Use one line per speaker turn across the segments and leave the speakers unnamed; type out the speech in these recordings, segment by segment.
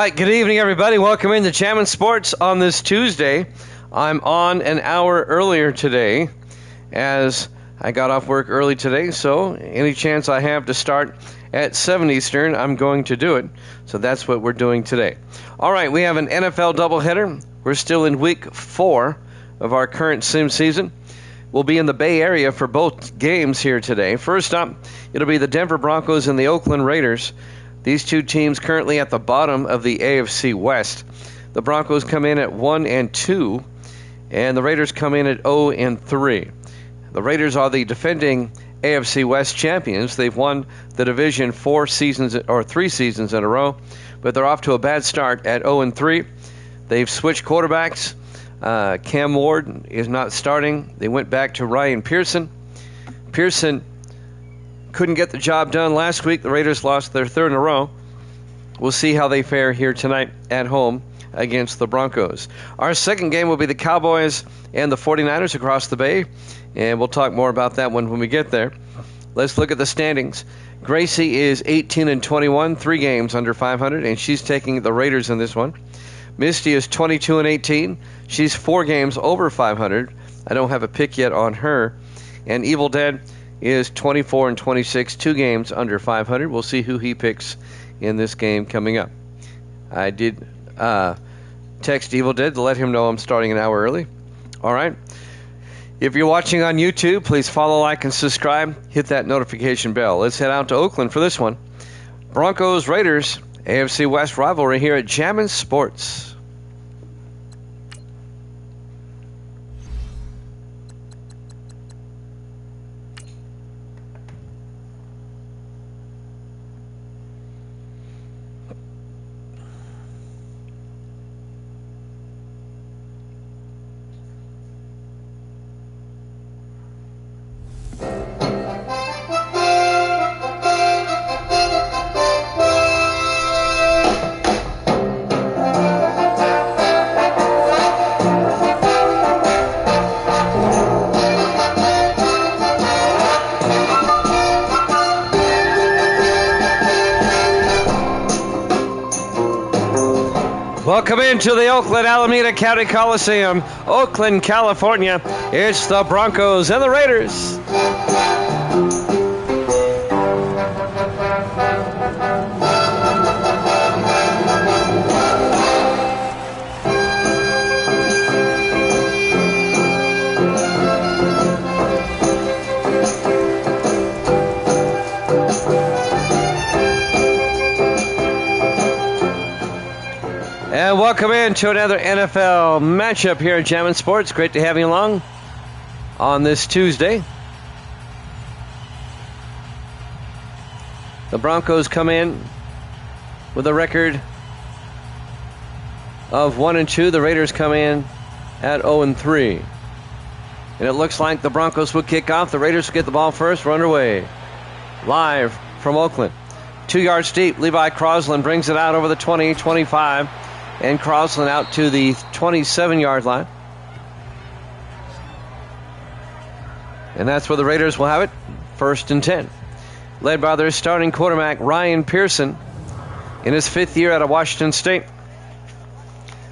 right, good evening, everybody. Welcome into Jammin' Sports on this Tuesday. I'm on an hour earlier today as I got off work early today, so any chance I have to start at 7 Eastern, I'm going to do it. So that's what we're doing today. All right, we have an NFL doubleheader. We're still in week 4 of our current sim season. We'll be in the Bay Area for both games here today. First up, it'll be the Denver Broncos and the Oakland Raiders. These two teams currently at the bottom of the AFC West. The Broncos come in at 1-2, and the Raiders come in at 0-3. The Raiders are the defending AFC West champions. They've won the division 3 seasons in a row, but they're off to a bad start at 0-3. They've switched quarterbacks. Cam Ward is not starting. They went back to Ryan Pearson. Pearson couldn't get the job done last week. The Raiders lost their 3rd in a row. We'll see how they fare here tonight at home against the Broncos. Our second game will be the Cowboys and the 49ers across the Bay, and we'll talk more about that one when we get there. Let's look at the standings. Gracie is 18-21, 3 games under 500, and she's taking the Raiders in this one. Misty is 22-18. She's 4 games over 500. I don't have a pick yet on her. And Evil Dead is 24-26, 2 games under 500. We'll see who he picks in this game coming up. I did text Evil Dead to let him know I'm starting an hour early. All right. If you're watching on YouTube, please follow, like, and subscribe. Hit that notification bell. Let's head out to Oakland for this one. Broncos, Raiders, AFC West rivalry here at Jammin' Sports. Welcome into the Oakland Alameda County Coliseum, Oakland, California. It's the Broncos and the Raiders. And welcome into another NFL matchup here at Jammin' Sports. Great to have you along on this Tuesday. The Broncos come in with a record of 1-2. The Raiders come in at 0-3. And it looks like the Broncos will kick off. The Raiders will get the ball first. We're underway. Live from Oakland. 2 yards deep. Levi Crosland brings it out over the 20, 25. And Crosland out to the 27-yard line. And that's where the Raiders will have it. 1st and 10. Led by their starting quarterback, Ryan Pearson, in his 5th year out of Washington State.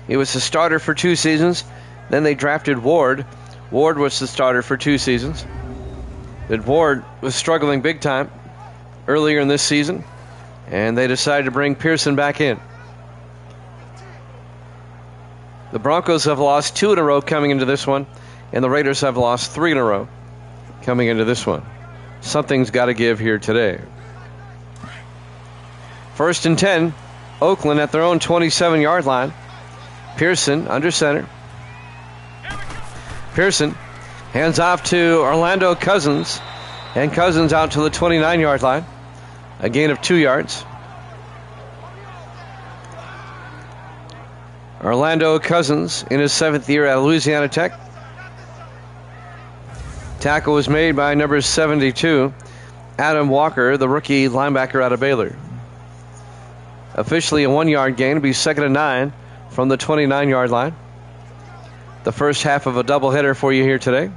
He was the starter for 2 seasons. Then they drafted Ward. Ward was the starter for 2 seasons. But Ward was struggling big time earlier in this season. And they decided to bring Pearson back in. The Broncos have lost 2 in a row coming into this one, and the Raiders have lost 3 in a row coming into this one. Something's got to give here today. 1st and 10, Oakland at their own 27-yard line. Pearson under center. Pearson hands off to Orlando Cousins, and Cousins out to the 29-yard line. A gain of 2 yards. Orlando Cousins in his 7th year at Louisiana Tech. Tackle was made by number 72, Adam Walker, the rookie linebacker out of Baylor. Officially a 1-yard gain. It'll be 2nd and 9 from the 29-yard line. The first half of a doubleheader for you here today.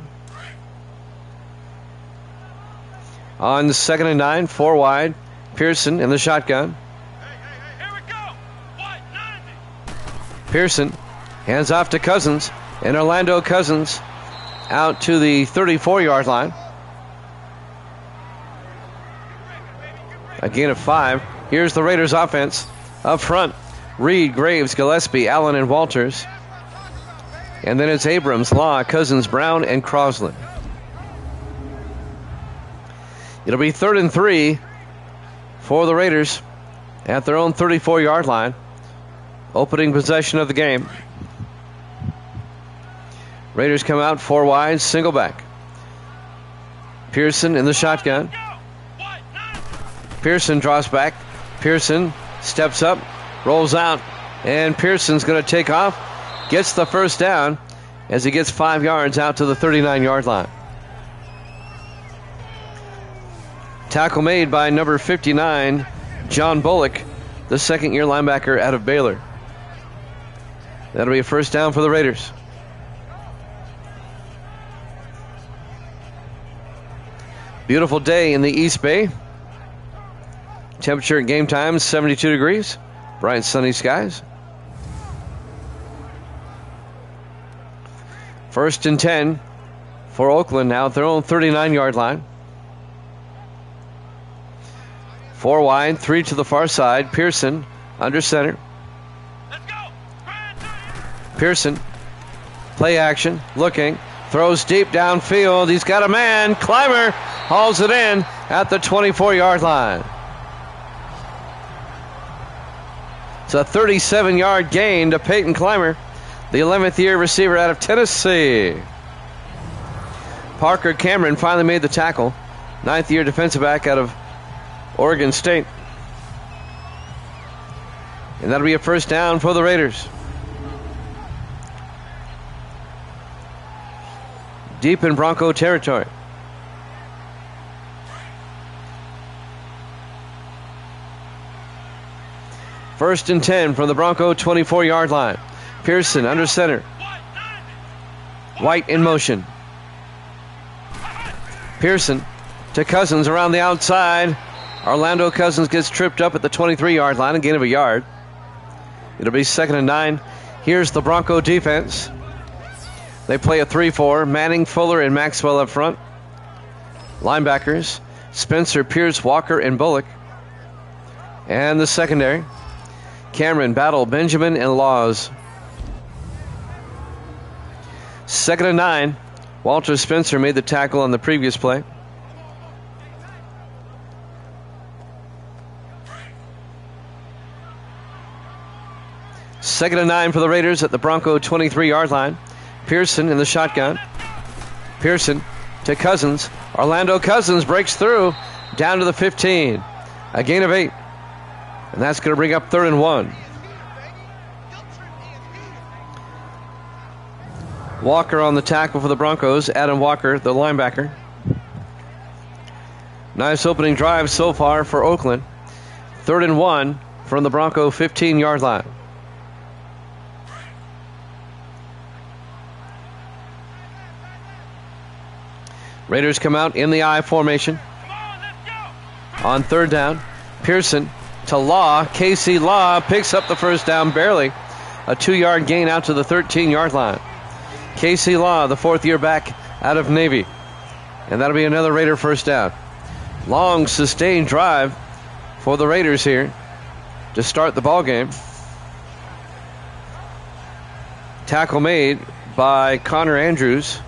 On 2nd and 9, 4 wide, Pearson in the shotgun.
Here we go. 1, 9.
Pearson hands off to Cousins, and Orlando Cousins out to the 34-yard line. A gain of 5. Here's the Raiders offense. Up front, Reed, Graves, Gillespie, Allen, and Walters. And then it's Abrams, Law, Cousins, Brown, and Crosland. It'll be 3rd and 3 for the Raiders at their own 34-yard line. Opening possession of the game. Raiders come out 4 wide, single back. Pearson in the shotgun. Pearson draws back. Pearson steps up, rolls out, and Pearson's going to take off. Gets the first down as he gets 5 yards out to the 39-yard line. Tackle made by number 59, John Bullock, the second-year linebacker out of Baylor. That'll be a first down for the Raiders. Beautiful day in the East Bay. Temperature at game time 72 degrees. Bright sunny skies. 1st and 10 for Oakland now at their own 39-yard line. 4 wide, 3 to the far side. Pearson under center. Pearson, play action, looking, throws deep downfield. He's got a man. Clymer hauls it in at the 24-yard line. It's a 37-yard gain to Peyton Clymer, the 11th-year receiver out of Tennessee. Parker Cameron finally made the tackle, 9th-year defensive back out of Oregon State. And that'll be a first down for the Raiders. Deep in Bronco territory. First and 10 from the Bronco 24-yard line. Pearson under center. White in motion. Pearson to Cousins around the outside. Orlando Cousins gets tripped up at the 23-yard line, a gain of a yard. It'll be 2nd and 9. Here's the Bronco defense. They play a 3-4. Manning, Fuller, and Maxwell up front. Linebackers, Spencer, Pierce, Walker, and Bullock. And the secondary, Cameron, Battle, Benjamin, and Laws. 2nd and 9. Walter Spencer made the tackle on the previous play. Second and 9 for the Raiders at the Bronco 23-yard line. Pearson in the shotgun. Pearson to Cousins. Orlando Cousins breaks through down to the 15. A gain of 8. And that's going to bring up 3rd and 1. Walker on the tackle for the Broncos. Adam Walker, the linebacker. Nice opening drive so far for Oakland. 3rd and 1 from the Bronco 15-yard line. Raiders come out in the I formation. On 3rd down, Pearson to Law. Casey Law picks up the first down barely. A 2-yard gain out to the 13-yard line. Casey Law, the 4th-year back out of Navy. And that'll be another Raider first down. Long sustained drive for the Raiders here to start the ball game. Tackle made by Connor Andrews,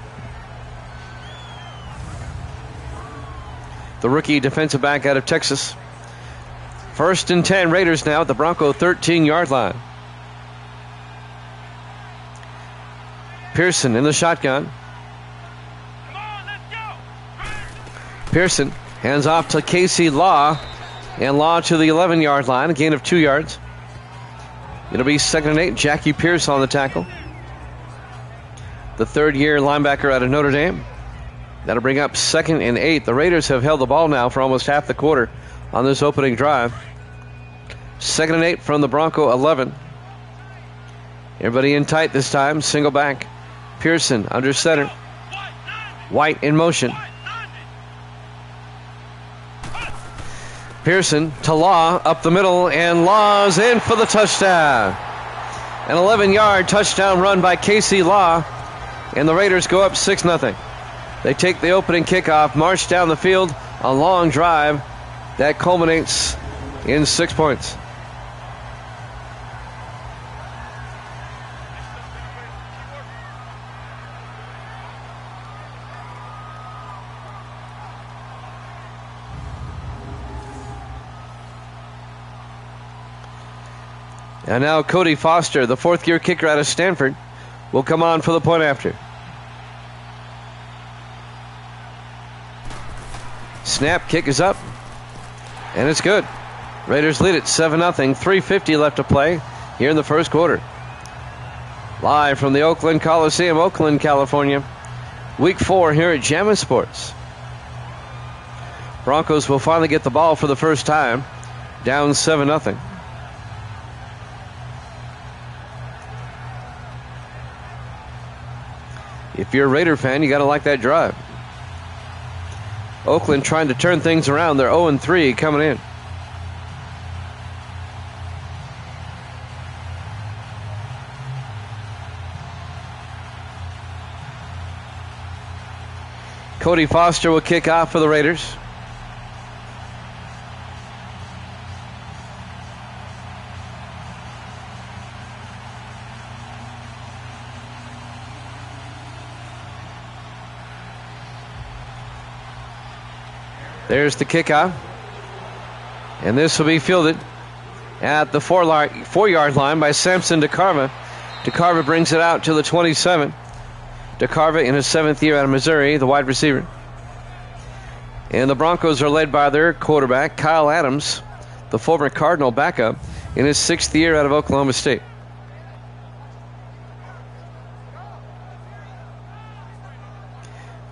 the rookie defensive back out of Texas. 1st and 10, Raiders now at the Bronco 13-yard line. Pearson in the shotgun. Pearson hands off to Casey Law, and Law to the 11-yard line, a gain of 2 yards. It'll be 2nd and 8. Jackie Pierce on the tackle, the 3rd-year linebacker out of Notre Dame. That'll bring up 2nd and 8. The Raiders have held the ball now for almost half the quarter on this opening drive. 2nd and 8 from the Bronco 11. Everybody in tight this time. Single back. Pearson under center. White in motion. Pearson to Law up the middle, and Law's in for the touchdown. An 11-yard touchdown run by Casey Law, and the Raiders go up 6-0. They take the opening kickoff, march down the field, a long drive that culminates in 6 points. And now Cody Foster, the fourth-year kicker out of Stanford, will come on for the point after. Snap, kick is up, and it's good. Raiders lead it 7-0, 3:50 left to play here in the first quarter. Live from the Oakland Coliseum, Oakland, California. Week 4 here at Jammin' Sports. Broncos will finally get the ball for the first time, down 7-0. If you're a Raider fan, you got to like that drive. Oakland trying to turn things around. They're 0-3 coming in. Cody Foster will kick off for the Raiders. There's the kickoff. And this will be fielded at the 4-yard line by Samson DeCarva. DeCarva brings it out to the 27. DeCarva in his 7th year out of Missouri, the wide receiver. And the Broncos are led by their quarterback, Kyle Adams, the former Cardinal backup, in his 6th year out of Oklahoma State.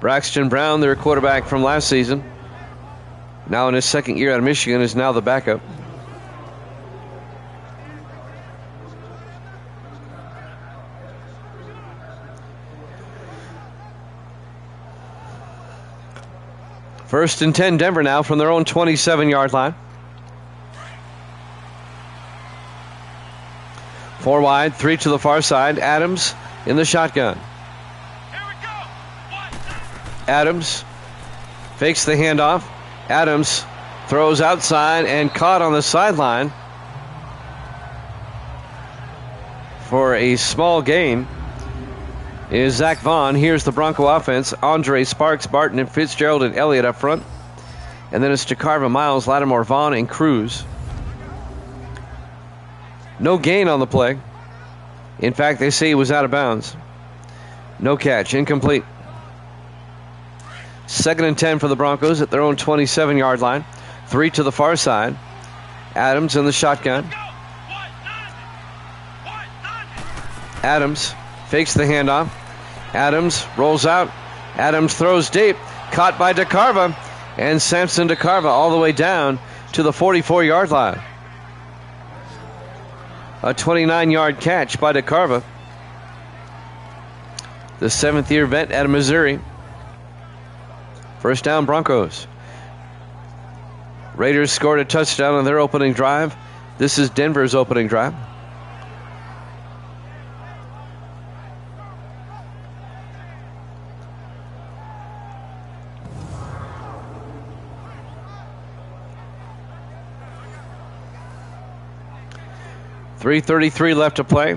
Braxton Brown, their quarterback from last season, now in his 2nd year out of Michigan, is now the backup. First and 10, Denver now from their own 27-yard line. 4 wide, 3 to the far side. Adams in the shotgun. Adams fakes the handoff. Adams throws outside and caught on the sideline for a small gain is Zach Vaughn. Here's the Bronco offense. Andre, Sparks, Barton, and Fitzgerald and Elliott up front. And then it's DeCarva, Miles, Lattimore, Vaughn, and Cruz. No gain on the play. In fact, they say he was out of bounds. No catch, incomplete. 2nd and 10 for the Broncos at their own 27-yard line. 3 to the far side. Adams in the shotgun. Adams fakes the handoff. Adams rolls out. Adams throws deep. Caught by DeCarva. And Samson DeCarva all the way down to the 44-yard line. A 29-yard catch by DeCarva, the 7th-year vet out of Missouri. First down, Broncos. Raiders scored a touchdown on their opening drive. This is Denver's opening drive. .333 left to play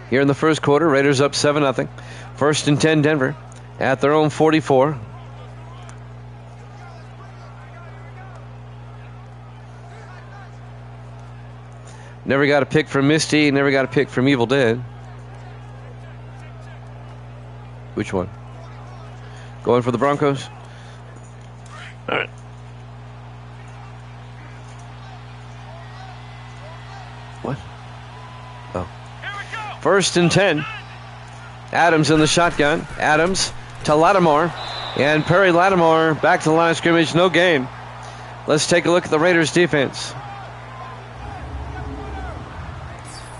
here in the first quarter. Raiders up 7-0. First and 10, Denver at their own 44. Never got a pick from Misty. Never got a pick from Evil Dead. Which one? Going for the Broncos? All right. What? Oh. First and 10. Adams in the shotgun. Adams to Lattimore. And Perry Lattimore back to the line of scrimmage. No gain. Let's take a look at the Raiders defense.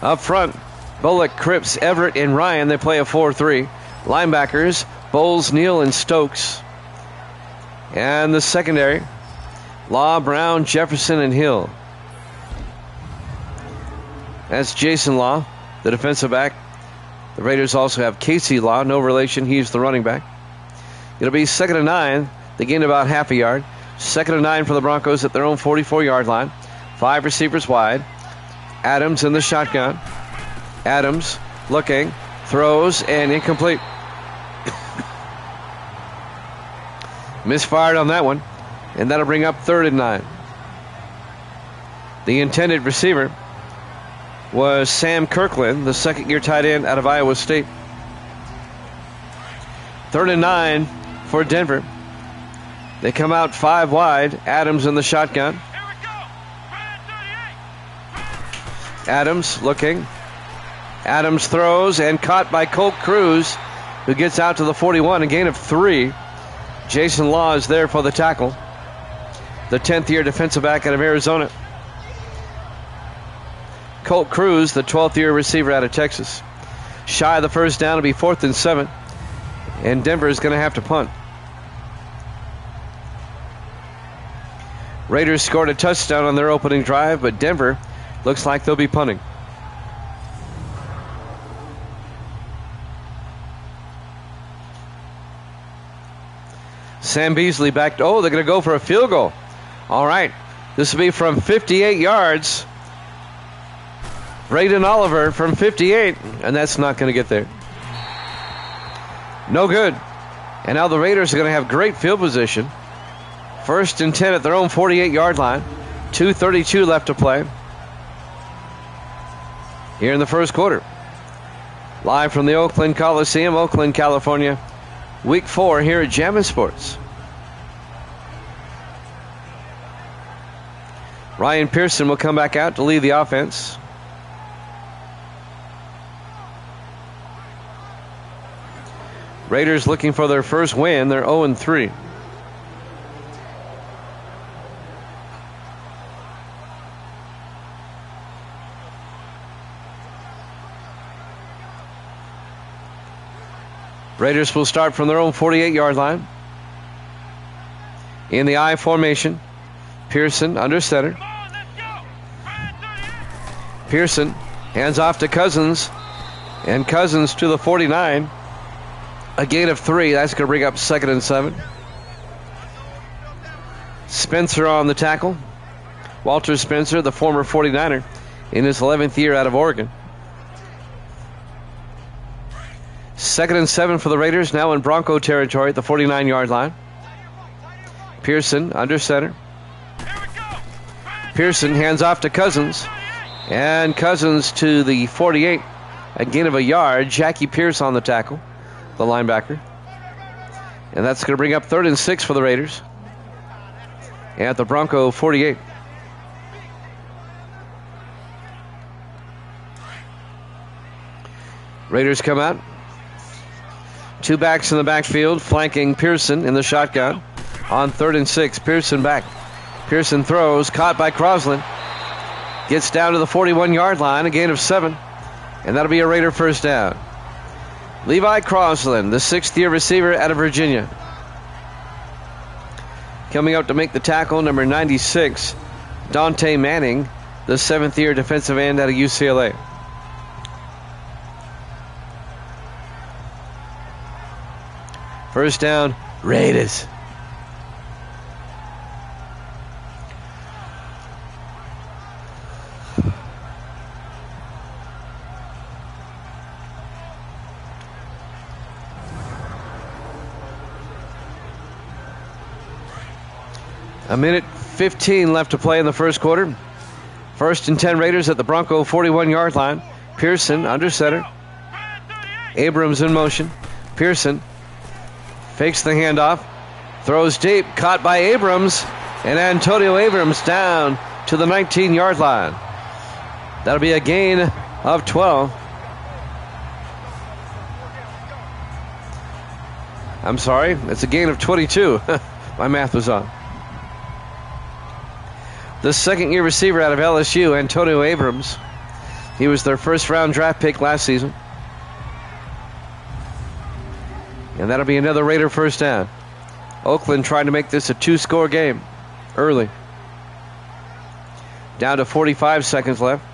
Up front, Bullock, Cripps, Everett, and Ryan. They play a 4-3. Linebackers, Bowles, Neal, and Stokes. And the secondary, Law, Brown, Jefferson, and Hill. That's Jason Law, the defensive back. The Raiders also have Casey Law, no relation. He's the running back. It'll be 2nd and 9. They gain about half a yard. 2nd and 9 for the Broncos at their own 44-yard line. 5 receivers wide. Adams in the shotgun. Adams looking, throws, and incomplete. Misfired on that one, and that'll bring up 3rd and 9. The intended receiver was Sam Kirkland, the second-year tight end out of Iowa State. 3rd and 9 for Denver. They come out 5 wide. Adams in the shotgun. Adams looking. Adams throws and caught by Colt Cruz, who gets out to the 41, a gain of 3. Jason Law is there for the tackle. The 10th-year defensive back out of Arizona. Colt Cruz, the 12th-year receiver out of Texas. Shy of the first down, to be 4th and 7. And Denver is going to have to punt. Raiders scored a touchdown on their opening drive, but Denver looks like they'll be punting. Sam Beasley back. Oh, they're going to go for a field goal. All right. This will be from 58 yards. Braden Oliver from 58, and that's not going to get there. No good. And now the Raiders are going to have great field position. 1st and 10 at their own 48-yard line. 2:32 left to play here in the first quarter. Live from the Oakland Coliseum, Oakland, California. Week 4 here at Jammin' Sports. Ryan Pearson will come back out to lead the offense. Raiders looking for their first win. They're 0-3. Raiders will start from their own 48-yard line. In the I formation. Pearson under center. Pearson hands off to Cousins. And Cousins to the 49. A gain of 3. That's going to bring up 2nd and 7. Spencer on the tackle. Walter Spencer, the former 49er, in his 11th year out of Oregon. 2nd and 7 for the Raiders, now in Bronco territory at the 49-yard line. Pearson under center. Pearson hands off to Cousins. And Cousins to the 48. A gain of a yard. Jackie Pierce on the tackle, the linebacker. And that's going to bring up 3rd and 6 for the Raiders at the Bronco 48. Raiders come out. 2 backs in the backfield, flanking Pearson in the shotgun. On 3rd and 6, Pearson back. Pearson throws, caught by Crosland. Gets down to the 41-yard line, a gain of 7. And that'll be a Raider first down. Levi Crosland, the 6th-year receiver out of Virginia. Coming out to make the tackle, number 96, Dante Manning, the 7th-year defensive end out of UCLA. First down, Raiders. A minute 15 left to play in the first quarter. 1st and 10 Raiders at the Bronco 41-yard line. Pearson under center. Abrams in motion. Pearson fakes the handoff. Throws deep. Caught by Abrams. And Antonio Abrams down to the 19-yard line. That'll be a gain of 12. I'm sorry. It's a gain of 22. My math was on. The 2nd-year receiver out of LSU, Antonio Abrams. He was their first-round draft pick last season. And that'll be another Raider first down. Oakland trying to make this a 2-score game early. Down to 45 seconds left.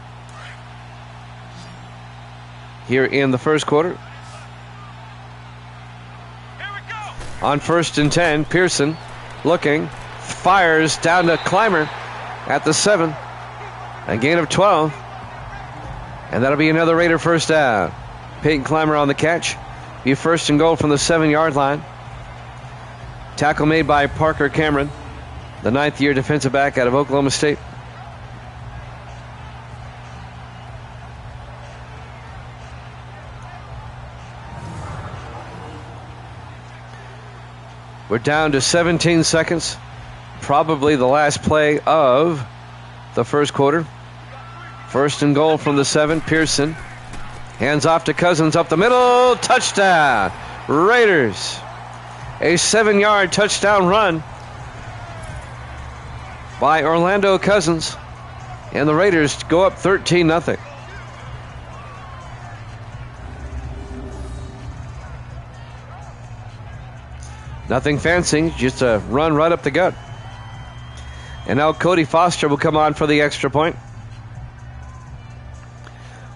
here in the first quarter. On 1st and 10, Pearson looking, fires down to Clymer at the 7. A gain of 12. And that'll be another Raider first down. Peyton Clymer on the catch. Be first and goal from the 7-yard line. Tackle made by Parker Cameron, the 9th-year defensive back out of Oklahoma State. We're down to 17 seconds. Probably the last play of the first quarter. First and goal from the 7. Pearson hands off to Cousins up the middle. Touchdown, Raiders. A 7-yard touchdown run by Orlando Cousins. And the Raiders go up 13-0. Nothing fancy, just a run right up the gut. And now Cody Foster will come on for the extra point.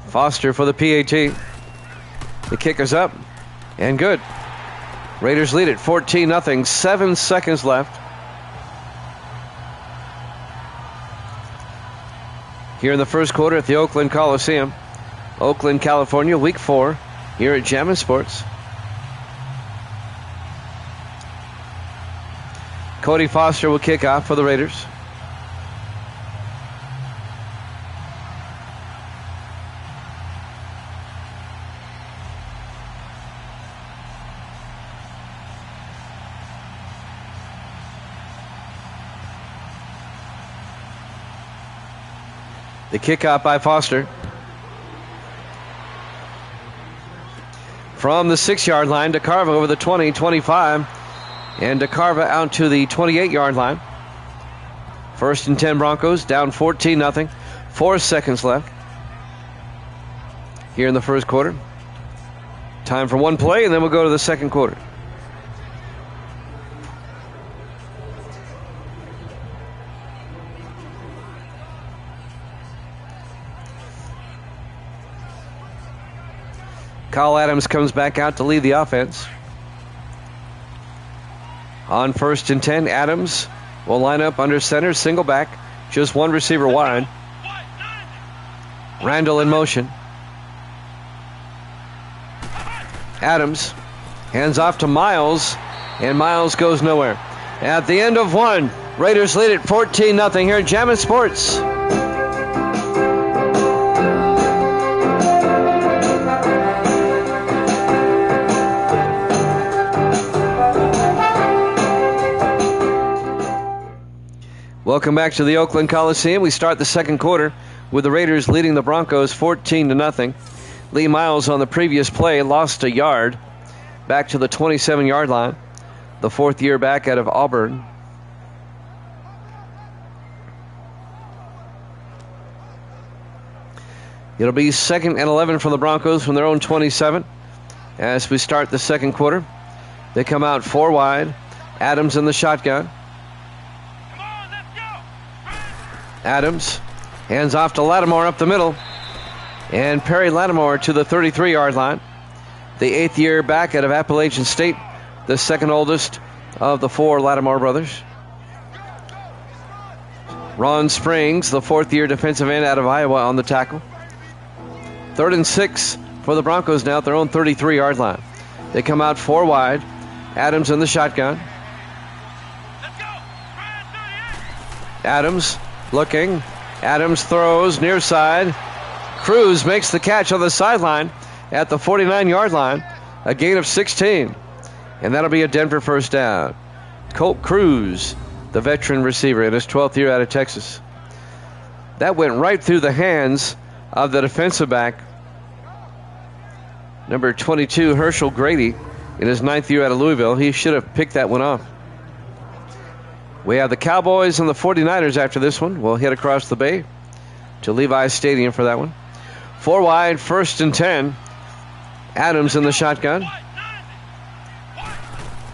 Foster for the PAT. The kick is up and good. Raiders lead it 14-0. 7 seconds left. Here in the first quarter at the Oakland Coliseum. Oakland, California, week 4 here at Jammin' Sports. Cody Foster will kick off for the Raiders. The kickoff by Foster. From the 6-yard line, DeCarva over the 20, 25. And DeCarva out to the 28-yard line. 1st and 10 Broncos, down 14-0. 4 seconds left here in the first quarter. Time for one play, and then we'll go to the second quarter. Kyle Adams comes back out to lead the offense. On 1st and 10, Adams will line up under center, single back, just one receiver wide. Randall in motion. Adams hands off to Miles, and Miles goes nowhere. At the end of one, Raiders lead it 14-0 here at Jammin' Sports. Welcome back to the Oakland Coliseum. We start the second quarter with the Raiders leading the Broncos 14-0. Lee Miles on the previous play lost a yard back to the 27-yard line. The 4th-year back out of Auburn. It'll be 2nd and 11 from the Broncos from their own 27 as we start the second quarter. They come out 4 wide. Adams in the shotgun. Adams hands off to Lattimore up the middle. And Perry Lattimore to the 33-yard line. The 8th-year back out of Appalachian State. The second oldest of the 4 Lattimore brothers. Ron Springs, the 4th-year defensive end out of Iowa on the tackle. 3rd and 6 for the Broncos now at their own 33-yard line. They come out 4 wide. Adams in the shotgun. Adams looking. Adams throws near side. Cruz makes the catch on the sideline at the 49-yard line. A gain of 16. And that'll be a Denver first down. Colt Cruz, the veteran receiver in his 12th year out of Texas. That went right through the hands of the defensive back, number 22, Herschel Grady, in his 9th year out of Louisville. He should have picked that one off. We have the Cowboys and the 49ers after this one. We'll head across the bay to Levi's Stadium for that one. 4 wide, 1st and 10. Adams in the shotgun.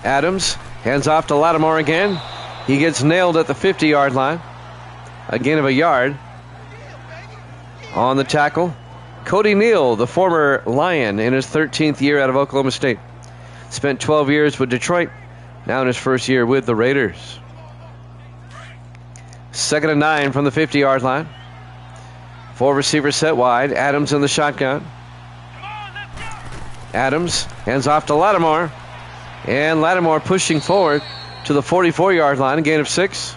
Adams hands off to Lattimore again. He gets nailed at the 50-yard line. A gain of a yard. On the tackle Cody Neal, the former Lion, in his 13th year out of Oklahoma State. Spent 12 years with Detroit, now in his first year with the Raiders. 2nd and 9 from the 50-yard line. 4 receivers set wide. Adams in the shotgun. Adams hands off to Lattimore. And Lattimore pushing forward to the 44-yard line, a gain of 6.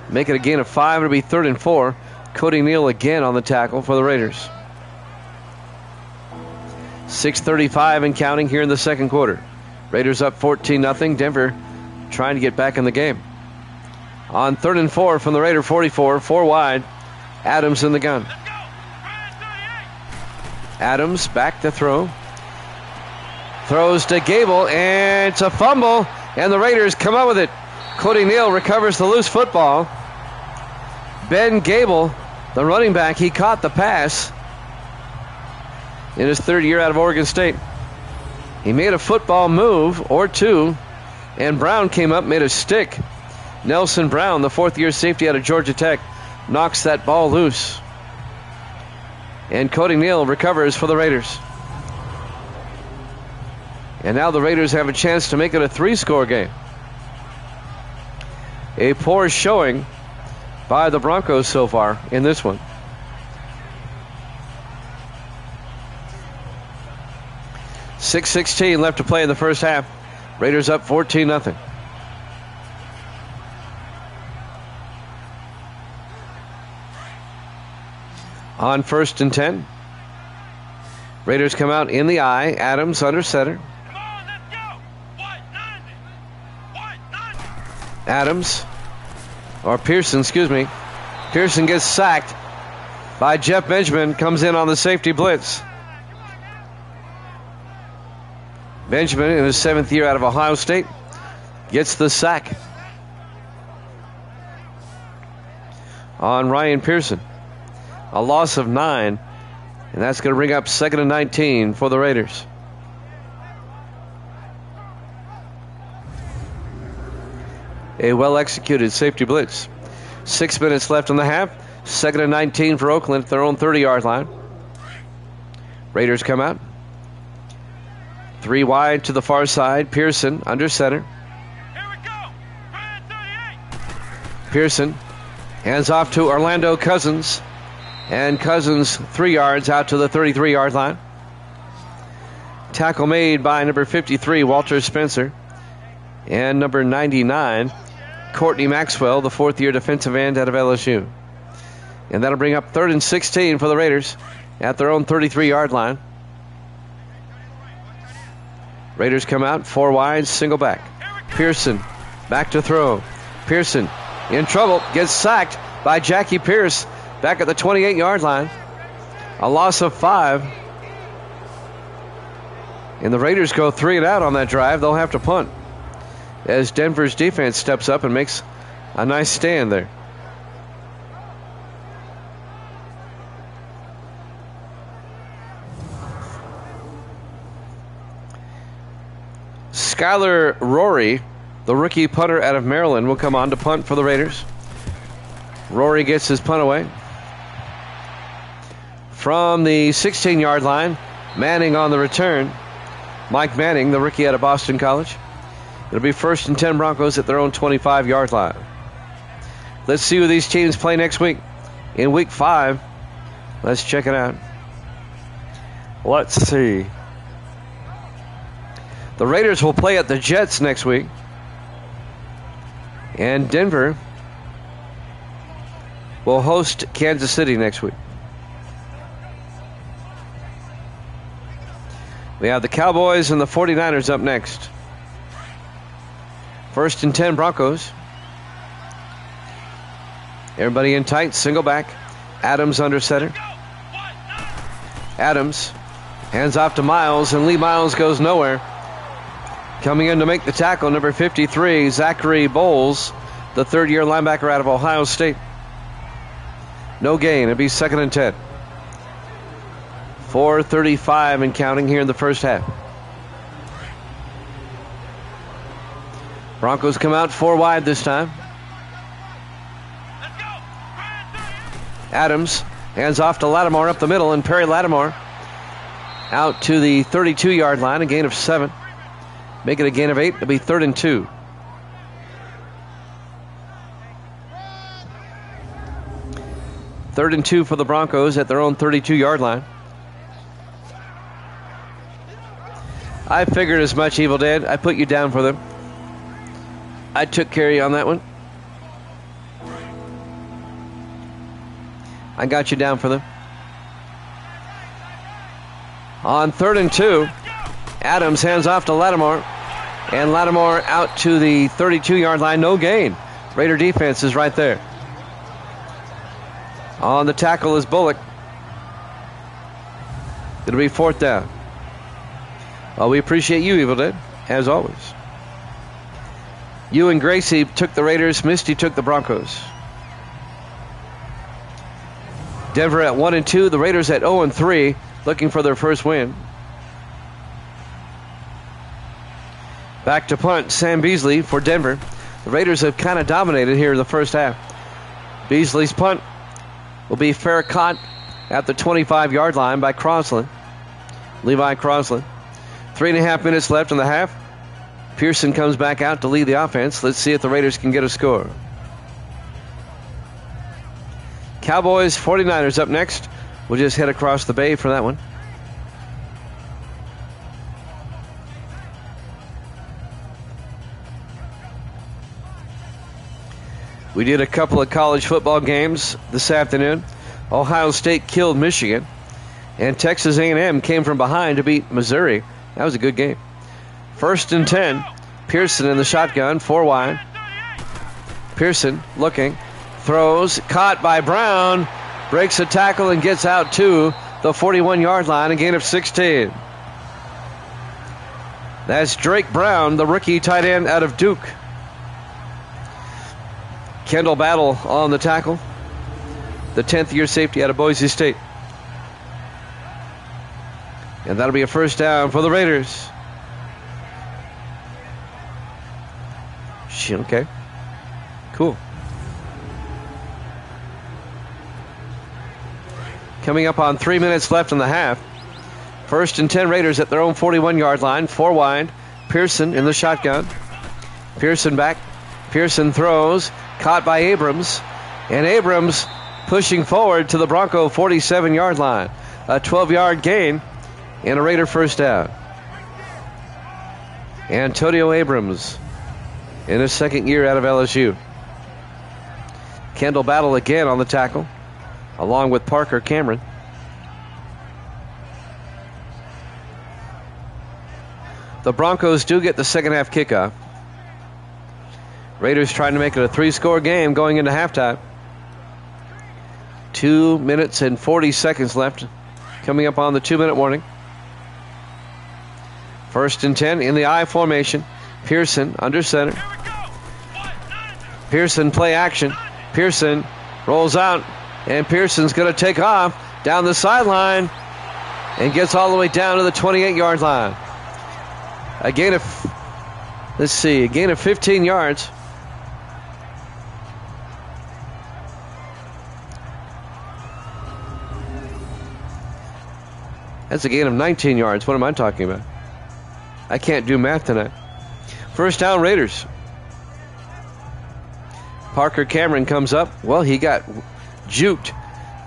Make it a gain of 5. It'll be 3rd and 4. Cody Neal again on the tackle for the Raiders. 6:35 and counting here in the second quarter. Raiders up 14-0. Denver trying to get back in the game. On 3rd and 4 from the Raider 44, 4 wide. Adams in the gun. Adams back to throw. Throws to Gable, and it's a fumble, and the Raiders come up with it. Cody Neal recovers the loose football. Ben Gable, the running back, he caught the pass in his 3rd year out of Oregon State. He made a football move or two, and Brown came up, made a stick. Nelson Brown, the 4th-year safety out of Georgia Tech, knocks that ball loose. And Cody Neal recovers for the Raiders. And now the Raiders have a chance to make it a 3-score game. A poor showing by the Broncos so far in this one. .6:16 left to play in the first half. Raiders up 14-0. On 1st and 10. Raiders come out in the I. Adams under center. Adams, or Pearson, excuse me. Pearson gets sacked by Jeff Benjamin, comes in on the safety blitz. Benjamin, in his 7th year out of Ohio State, gets the sack on Ryan Pearson. A loss of 9, and that's going to bring up 2nd and 19 for the Raiders. A well-executed safety blitz. 6 minutes left in the half. 2nd and 19 for Oakland at their own 30-yard line. Raiders come out. 3 wide to the far side. Pearson under center.
Here we go. Brand 38.
Pearson hands off to Orlando Cousins. And Cousins 3 yards out to the 33-yard line. Tackle made by number 53, Walter Spencer. And number 99, Courtney Maxwell, the 4th-year defensive end out of LSU. And that'll bring up 3rd and 16 for the Raiders at their own 33-yard line. Raiders come out, 4 wide, single back. Pearson back to throw. Pearson in trouble, gets sacked by Jackie Pierce back at the 28-yard line. A loss of 5. And the Raiders go 3 and out on that drive. They'll have to punt as Denver's defense steps up and makes a nice stand there. Skylar Rory, the rookie punter out of Maryland, will come on to punt for the Raiders. Rory gets his punt away. From the 16-yard line, Manning on the return. Mike Manning, the rookie out of Boston College. It'll be 1st and 10 Broncos at their own 25-yard line. Let's see who these teams play next week. In week 5, let's check it out. Let's see. The Raiders will play at the Jets next week. And Denver will host Kansas City next week. We have the Cowboys and the 49ers up next. 1st and 10 Broncos. Everybody in tight, single back. Adams under center. Adams hands off to Miles, and Lee Miles goes nowhere. Coming in to make the tackle, number 53, Zachary Bowles, the 3rd-year linebacker out of Ohio State. No gain. It'll be 2nd and 10. 4:35 and counting here in the first half. Broncos come out 4 wide this time. Adams Hands off to Lattimore up the middle, and Perry Lattimore out to the 32-yard line, a gain of 7. Make it a gain of 8. It'll be 3rd and 2. Third and 2 for the Broncos at their own 32-yard line. I figured as much, Evil Dead. I put you down for them. I took care of you on that one. I got you down for them. On 3rd and 2, Adams hands off to Lattimore. And Lattimore out to the 32-yard line. No gain. Raider defense is right there. On the tackle is Bullock. It'll be 4th down. Well, we appreciate you, Evil Dead, as always. You and Gracie took the Raiders. Misty took the Broncos. Denver at 1 and 2. The Raiders at 0 and 3, looking for their first win. Back to punt, Sam Beasley for Denver. The Raiders have kind of dominated here in the first half. Beasley's punt will be fair caught at the 25-yard line by Crosland. Levi Crosland. 3.5 minutes left in the half. Pearson comes back out to lead the offense. Let's see if the Raiders can get a score. Cowboys 49ers up next. We'll just head across the bay for that one. We did a couple of college football games this afternoon. Ohio State killed Michigan, and Texas A&M came from behind to beat Missouri. That was a good game. 1st and 10. Pearson in the shotgun, 4 wide. Pearson looking, throws, caught by Brown, breaks a tackle and gets out to the 41-yard line, a gain of 16. That's Drake Brown, the rookie tight end out of Duke. Kendall Battle on the tackle, the 10th-year safety out of Boise State. And that'll be a first down for the Raiders. Okay. Cool. Coming up on 3 minutes left in the half. 1st and 10 Raiders at their own 41-yard line. 4 wide. Pearson in the shotgun. Pearson back. Pearson throws. Caught by Abrams. And Abrams pushing forward to the Bronco 47-yard line. A 12-yard gain and a Raider first down. Antonio Abrams in his 2nd year out of LSU. Kendall Battle again on the tackle, along with Parker Cameron. The Broncos do get the second half kickoff. Raiders trying to make it a 3-score game going into halftime. 2 minutes and 40 seconds left, coming up on the 2-minute warning. 1st and 10 in the I formation. Pearson under center. Pearson play action. Pearson rolls out, and Pearson's going to take off down the sideline and gets all the way down to the 28-yard line. A gain of 15 yards. That's a gain of 19 yards. What am I talking about? I can't do math tonight. First down, Raiders. Parker Cameron comes up. Well, he got juked.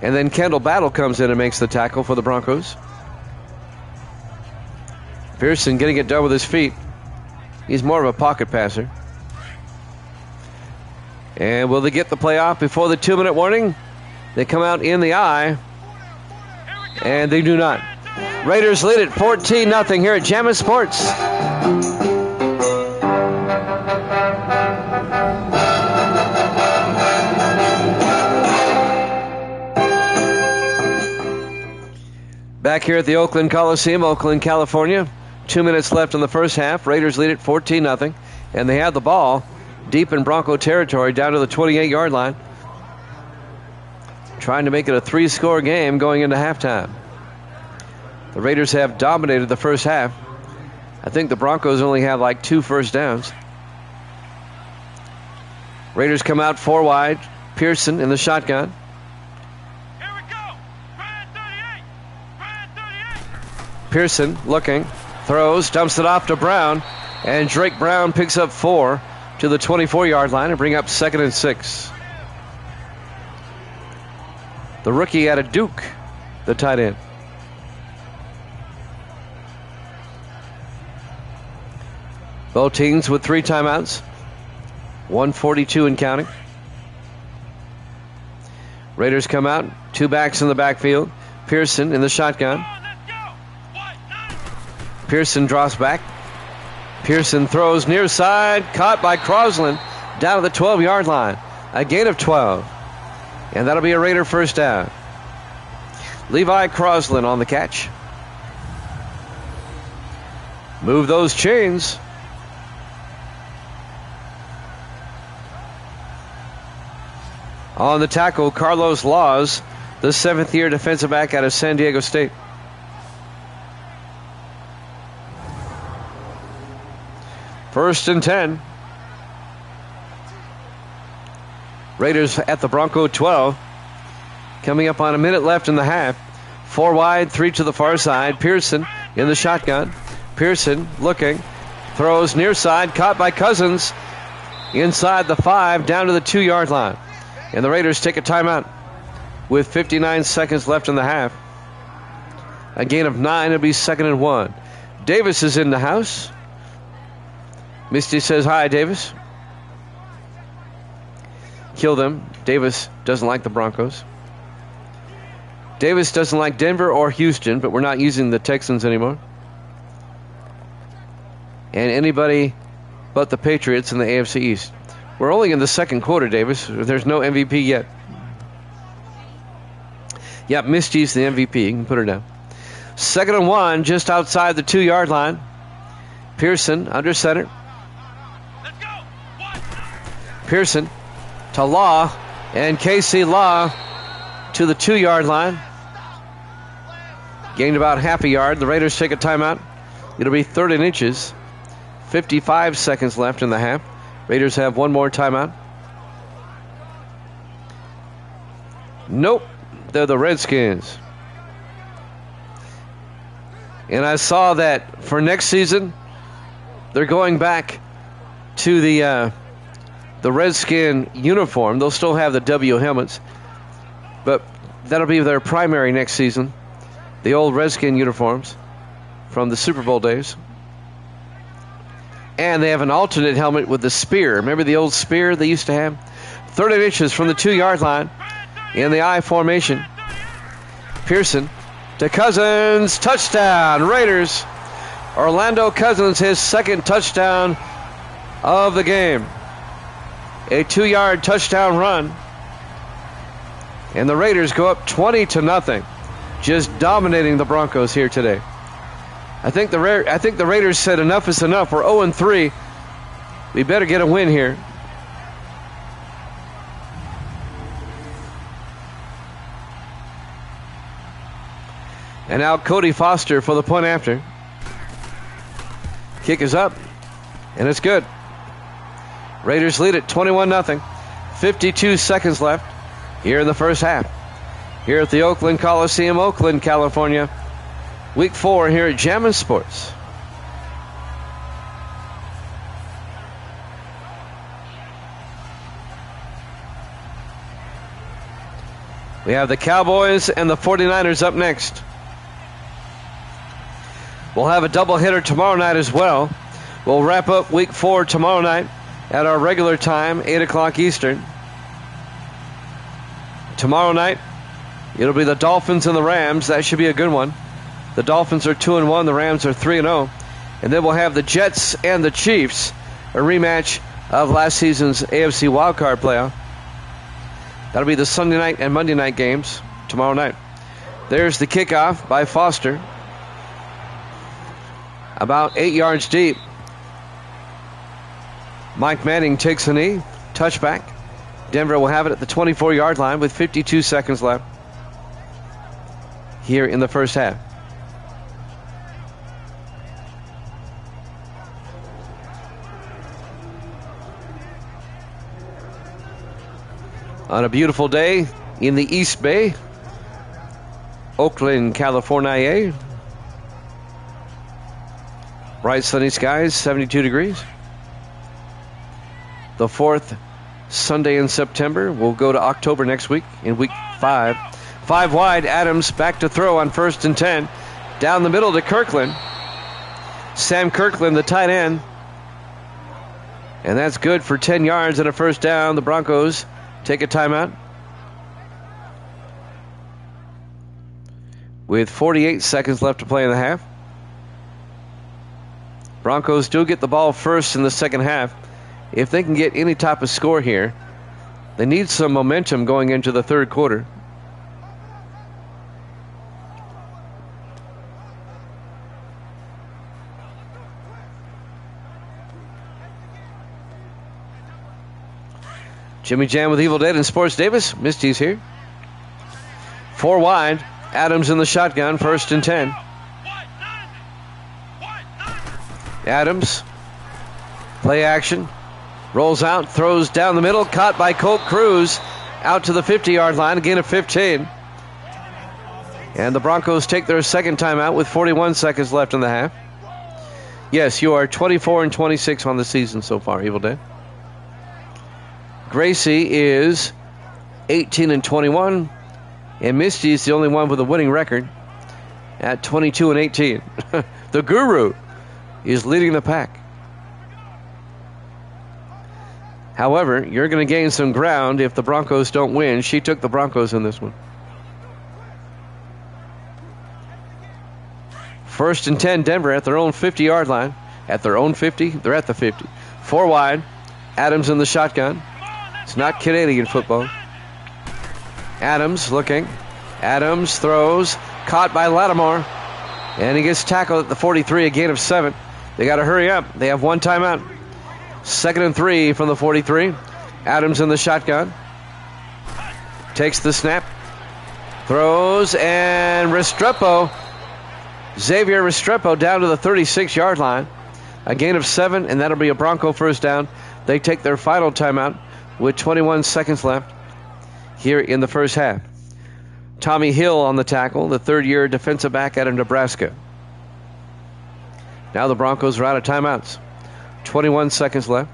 And then Kendall Battle comes in and makes the tackle for the Broncos. Pearson getting it done with his feet. He's more of a pocket passer. And will they get the play off before the 2-minute warning? They come out in the I. And they do not. Raiders lead it 14-0 here at Jammin' Sports. Back here at the Oakland Coliseum, Oakland, California. 2 minutes left in the first half. Raiders lead it 14-0. And they have the ball deep in Bronco territory down to the 28-yard line. Trying to make it a 3-score game going into halftime. The Raiders have dominated the first half. I think the Broncos only have like 2 first downs. Raiders come out 4 wide. Pearson in the shotgun.
Here we go.
Pearson looking, throws, dumps it off to Brown, and Drake Brown picks up 4 to the 24-yard line and bring up 2nd and 6. The rookie out of Duke, the tight end. Both teams with 3 timeouts, 1:42 and counting. Raiders come out, 2 backs in the backfield. Pearson in the shotgun. Pearson drops back. Pearson throws near side, caught by Crosland down to the 12-yard line. A gain of 12. And that'll be a Raider first down. Levi Crosland on the catch. Move those chains. On the tackle, Carlos Laws, the 7th-year defensive back out of San Diego State. First and 10. Raiders at the Bronco 12. Coming up on a minute left in the half. 4 wide, 3 to the far side. Pearson in the shotgun. Pearson looking. Throws near side. Caught by Cousins. Inside the 5, down to the 2-yard line. And the Raiders take a timeout with 59 seconds left in the half. A gain of 9. It'll be 2nd and 1. Davis is in the house. Misty says hi, Davis. Kill them. Davis doesn't like the Broncos. Davis doesn't like Denver or Houston, but we're not using the Texans anymore. And anybody but the Patriots in the AFC East. We're only in the second quarter, Davis. There's no MVP yet. Yep, Misty's the MVP. You can put her down. 2nd and 1, just outside the 2-yard line. Pearson under center. Pearson to Law, and Casey Law to the 2-yard line. Gained about half a yard. The Raiders take a timeout. It'll be 3rd and inches. 55 seconds left in the half. Raiders have one more timeout. Nope, they're the Redskins. And I saw that for next season, they're going back to the Redskin uniform. They'll still have the W helmets, but that'll be their primary next season. The old Redskin uniforms from the Super Bowl days. And they have an alternate helmet with the spear. Remember the old spear they used to have? 30 inches from the 2-yard line in the I formation. Pearson to Cousins. Touchdown, Raiders. Orlando Cousins, his 2nd touchdown of the game. A 2-yard touchdown run. And the Raiders go up 20-0. Just dominating the Broncos here today. I think the Raiders said enough is enough. We're 0-3. We better get a win here. And now Cody Foster for the point after. Kick is up, and it's good. Raiders lead it 21-0. 52 seconds left here in the first half. Here at the Oakland Coliseum, Oakland, California. Week 4 here at Jammin' Sports. We have the Cowboys and the 49ers up next. We'll have a doubleheader tomorrow night as well. We'll wrap up Week 4 tomorrow night at our regular time, 8 o'clock Eastern. Tomorrow night, it'll be the Dolphins and the Rams. That should be a good one. The Dolphins are 2-1. The Rams are 3-0. And then we'll have the Jets and the Chiefs, a rematch of last season's AFC wildcard playoff. That'll be the Sunday night and Monday night games tomorrow night. There's the kickoff by Foster. About 8 yards deep. Mike Manning takes a knee. Touchback. Denver will have it at the 24-yard line with 52 seconds left here in the first half. On a beautiful day in the East Bay, Oakland, California. Bright sunny skies, 72 degrees. The fourth Sunday in September. We'll go to October next week in week 5. 5 wide, Adams back to throw on 1st and 10. Down the middle to Kirkland. Sam Kirkland, the tight end. And that's good for 10 yards and a first down. The Broncos take a timeout. With 48 seconds left to play in the half. Broncos do get the ball first in the second half. If they can get any type of score here, they need some momentum going into the third quarter. Jimmy Jam with Evil Dead and Sports Davis. Misty's here. 4 wide. Adams in the shotgun. 1st and 10. Adams. Play action. Rolls out. Throws down the middle. Caught by Colt Cruz. Out to the 50-yard line. Again of 15. And the Broncos take their second timeout with 41 seconds left in the half. Yes, you are 24 and 26 on the season so far, Evil Dead. Gracie is 18 and 21, and Misty is the only one with a winning record at 22 and 18. The Guru is leading the pack. However, you're going to gain some ground if the Broncos don't win. She took the Broncos in this one. 1st and 10, Denver at their own 50-yard line. At their own 50, they're at the 50. 4 wide, Adams in the shotgun. It's not Canadian football. Adams looking. Adams throws. Caught by Lattimore. And he gets tackled at the 43, a gain of 7. They got to hurry up. They have one timeout. 2nd and 3 from the 43. Adams in the shotgun. Takes the snap. Throws and Restrepo. Xavier Restrepo down to the 36-yard line. A gain of 7, and that'll be a Bronco first down. They take their final timeout with 21 seconds left here in the first half. Tommy Hill on the tackle, the third-year defensive back out of Nebraska. Now the Broncos are out of timeouts. 21 seconds left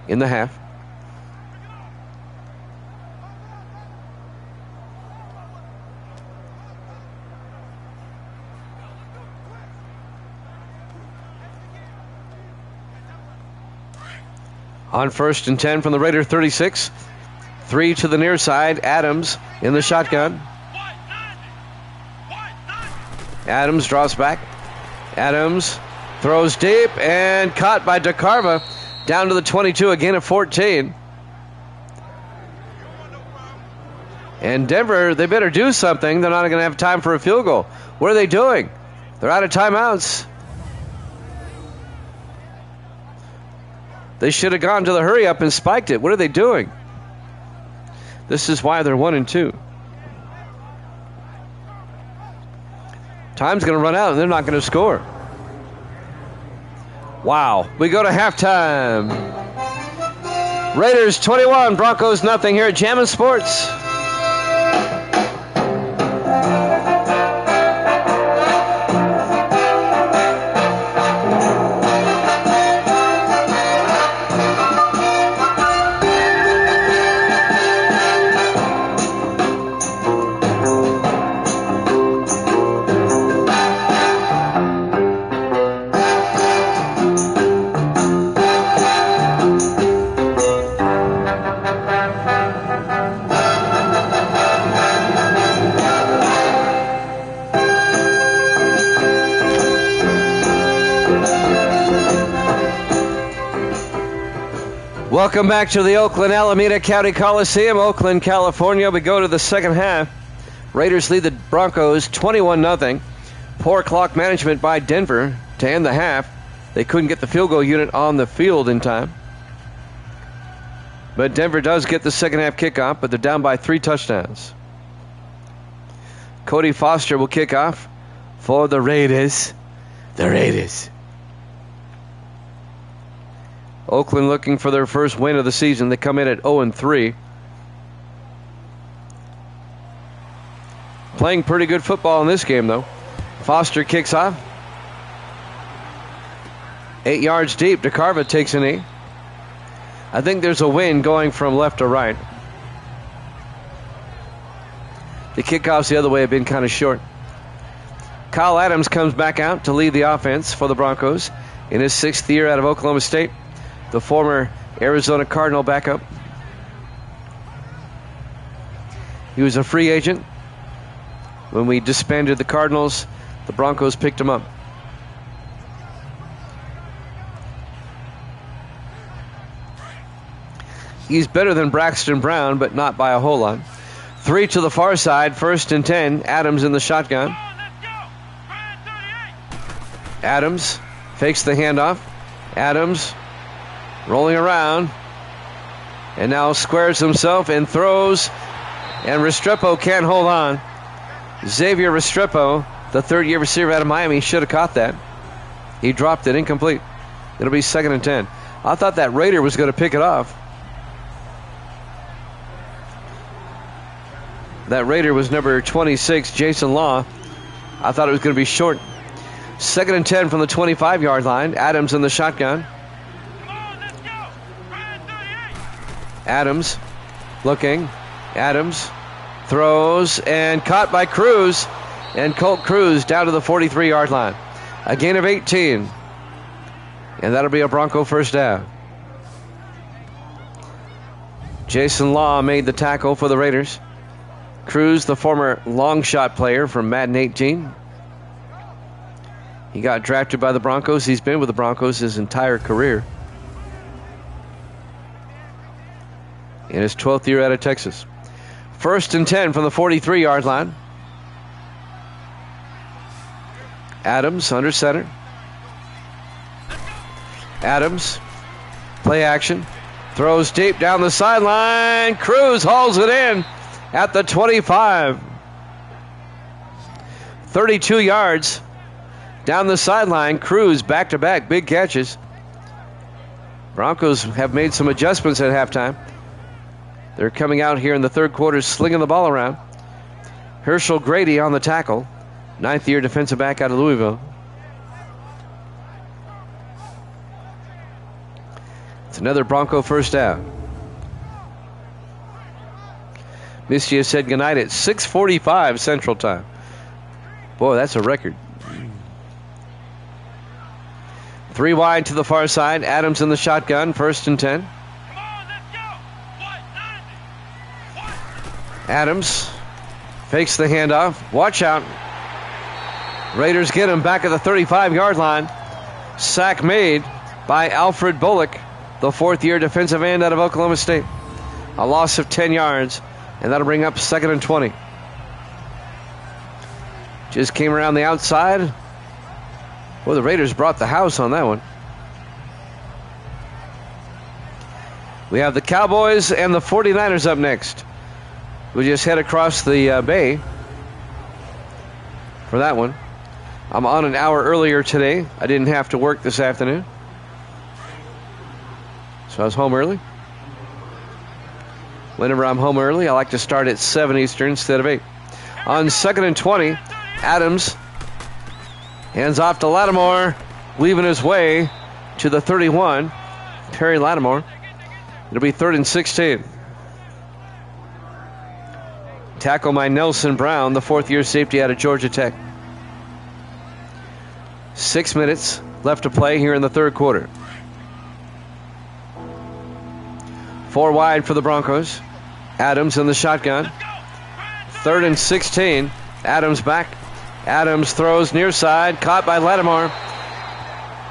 in the half. On 1st and 10 from the Raider 36. 3 to the near side. Adams in the shotgun. Adams draws back. Adams throws deep and caught by DeCarva down to the 22, again at 14. And Denver, they better do something. They're not going to have time for a field goal. What are they doing? They're out of timeouts. They should have gone to the hurry up and spiked it. What are they doing? This is why they're 1 and 2. Time's going to run out and they're not going to score. Wow. We go to halftime. Raiders 21, Broncos nothing here at Jammin' Sports. Welcome back to the Oakland Alameda County Coliseum, Oakland, California. We go to the second half. Raiders lead the Broncos 21-0. Poor clock management by Denver to end the half. They couldn't get the field goal unit on the field in time. But Denver does get the second half kickoff, but they're down by 3 touchdowns. Cody Foster will kick off for the Raiders. The Raiders. Oakland looking for their first win of the season. They come in at 0-3. Playing pretty good football in this game, though. Foster kicks off. 8 yards deep. DeCarva takes a knee. I think there's a wind going from left to right. The kickoffs the other way have been kind of short. Kyle Adams comes back out to lead the offense for the Broncos in his 6th year out of Oklahoma State. The former Arizona Cardinal backup. He was a free agent. When we disbanded the Cardinals, the Broncos picked him up. He's better than Braxton Brown, but not by a whole lot. 3 to the far side, 1st and 10. Adams in the shotgun. Adams fakes the handoff. Adams rolling around. And now squares himself and throws. And Restrepo can't hold on. Xavier Restrepo, the 3rd-year receiver out of Miami, should have caught that. He dropped it, incomplete. It'll be 2nd and 10. I thought that Raider was going to pick it off. That Raider was number 26, Jason Law. I thought it was going to be short. 2nd and 10 from the 25-yard line. Adams in the shotgun. Adams looking. Adams throws and caught by Cruz. And Colt Cruz down to the 43-yard line. A gain of 18. And that'll be a Bronco first down. Jason Law made the tackle for the Raiders. Cruz, the former long shot player from Madden 18. He got drafted by the Broncos. He's been with the Broncos his entire career. In his 12th year out of Texas. 1st and 10 from the 43-yard line. Adams under center. Adams, play action. Throws deep down the sideline. Cruz hauls it in at the 25. 32 yards down the sideline. Cruz back-to-back big catches. Broncos have made some adjustments at halftime. They're coming out here in the 3rd quarter slinging the ball around. Herschel Grady on the tackle. 9th-year defensive back out of Louisville. It's another Bronco first down. Mistia said goodnight at 6:45 Central Time. Boy, that's a record. 3 wide to the far side. Adams in the shotgun. 1st and 10. Adams fakes the handoff. Watch out. Raiders get him back at the 35-yard line. Sack made by Alfred Bullock, the 4th-year defensive end out of Oklahoma State. A loss of 10 yards, and that'll bring up 2nd and 20. Just came around the outside. Well, the Raiders brought the house on that one. We have the Cowboys and the 49ers up next. We just head across the bay for that one. I'm on an hour earlier today. I didn't have to work this afternoon, so I was home early. Whenever I'm home early, I like to start at 7 Eastern instead of 8. On 2nd and 20, Adams hands off to Lattimore, weaving his way to the 31. Perry Lattimore. It'll be 3rd and 16. Tackle by Nelson Brown, the 4th-year safety out of Georgia Tech. 6 minutes left to play here in the 3rd quarter. 4 wide for the Broncos. Adams in the shotgun. 3rd and 16. Adams back. Adams throws near side. Caught by Lattimore.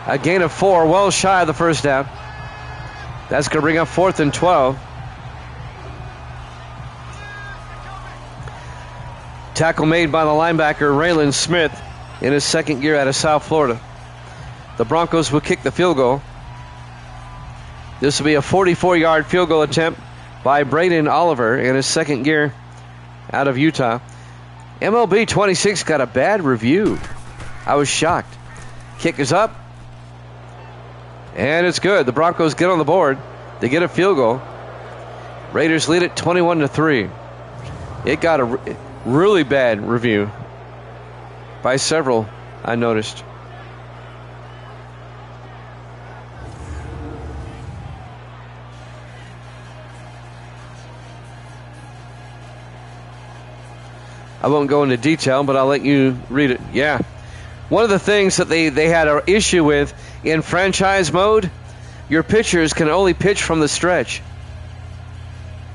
A gain of 4, well shy of the first down. That's going to bring up 4th and 12. Tackle made by the linebacker Raylan Smith in his 2nd year out of South Florida. The Broncos will kick the field goal. This will be a 44-yard field goal attempt by Braden Oliver in his 2nd year out of Utah. MLB 26 got a bad review. I was shocked. Kick is up. And it's good. The Broncos get on the board. They get a field goal. Raiders lead it 21-3. It got a really bad review by several, I noticed. I won't go into detail, but I'll let you read it. Yeah. One of the things that they had an issue with in franchise mode, your pitchers can only pitch from the stretch.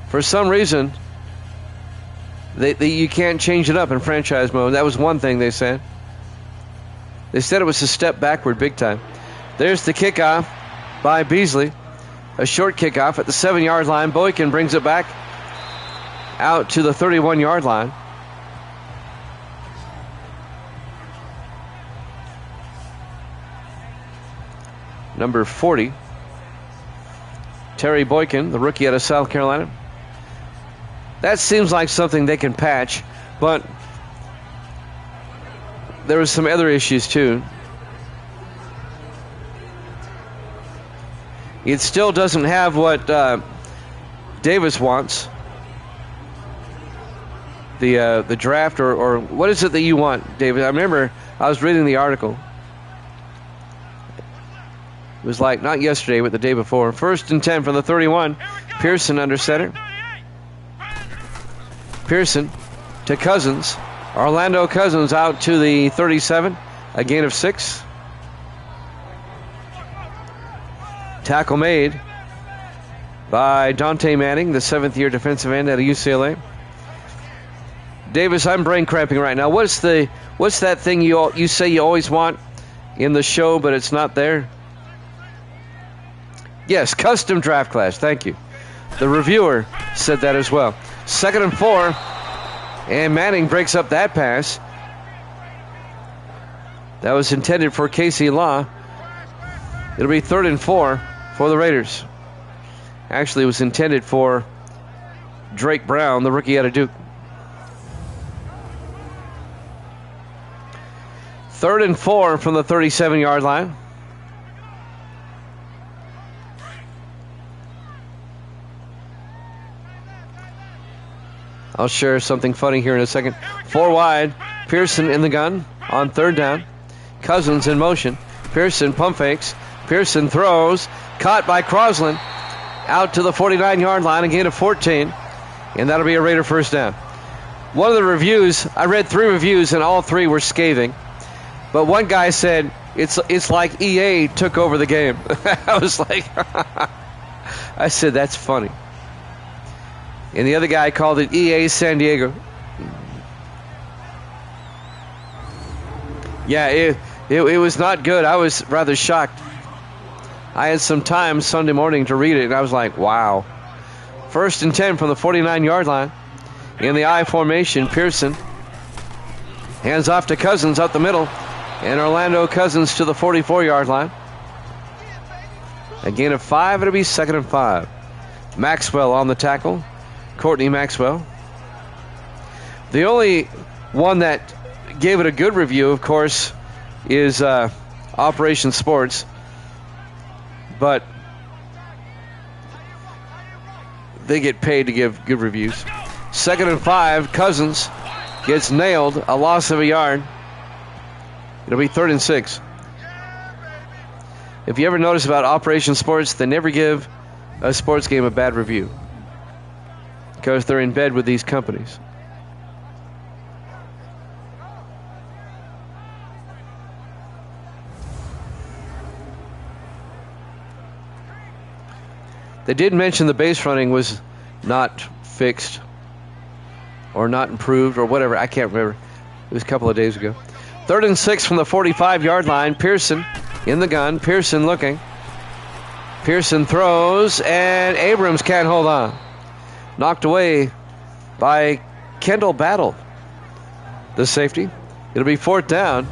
For some reason, you can't change it up in franchise mode. That was one thing they said. They said it was a step backward big time. There's the kickoff by Beasley. A short kickoff at the 7-yard line. Boykin brings it back out to the 31-yard line. Number 40, Terry Boykin, the rookie out of South Carolina. That seems like something they can patch, but there was some other issues too. It still doesn't have what Davis wants. The draft or what is it that you want, David? I remember I was reading the article. It was like not yesterday, but the day before. 1st and 10 from the 31. Pearson under center. Pearson to Cousins. Orlando Cousins out to the 37. A gain of 6. Tackle made by Dante Manning, the 7th-year defensive end out of UCLA. Davis, I'm brain cramping right now. What's that thing you say you always want in the show, but it's not there? Yes, custom draft class. Thank you. The reviewer said that as well. 2nd and 4, and Manning breaks up that pass. That was intended for Casey Law. It'll be 3rd and 4 for the Raiders. Actually, it was intended for Drake Brown, the rookie out of Duke. 3rd and 4 from the 37-yard line. I'll share something funny here in a second. 4 wide. Pearson in the gun on 3rd down. Cousins in motion. Pearson pump fakes. Pearson throws. Caught by Crosland. Out to the 49-yard line. A gain of 14. And that'll be a Raider first down. One of the reviews, I read 3 reviews and all 3 were scathing. But one guy said, it's like EA took over the game. I was like, I said, that's funny. And the other guy called it EA San Diego. Yeah, it was not good. I was rather shocked. I had some time Sunday morning to read it, and I was like, wow. 1st and 10 from the 49-yard line. In the I formation, Pearson hands off to Cousins up the middle. And Orlando Cousins to the 44-yard line. A gain of 5. It'll be 2nd and 5. Maxwell on the tackle. Courtney Maxwell. The only one that gave it a good review, of course, is Operation Sports. But they get paid to give good reviews. 2nd and 5. Cousins gets nailed. A loss of a yard. It'll be 3rd and 6. If you ever notice about Operation Sports, they never give a sports game a bad review. Because they're in bed with these companies. They did mention the base running was not fixed or not improved or whatever. I can't remember. It was a couple of days ago. 3rd and 6 from the 45-yard line. Pearson in the gun. Pearson looking. Pearson throws, and Abrams can't hold on. Knocked away by Kendall Battle, the safety. It'll be 4th down.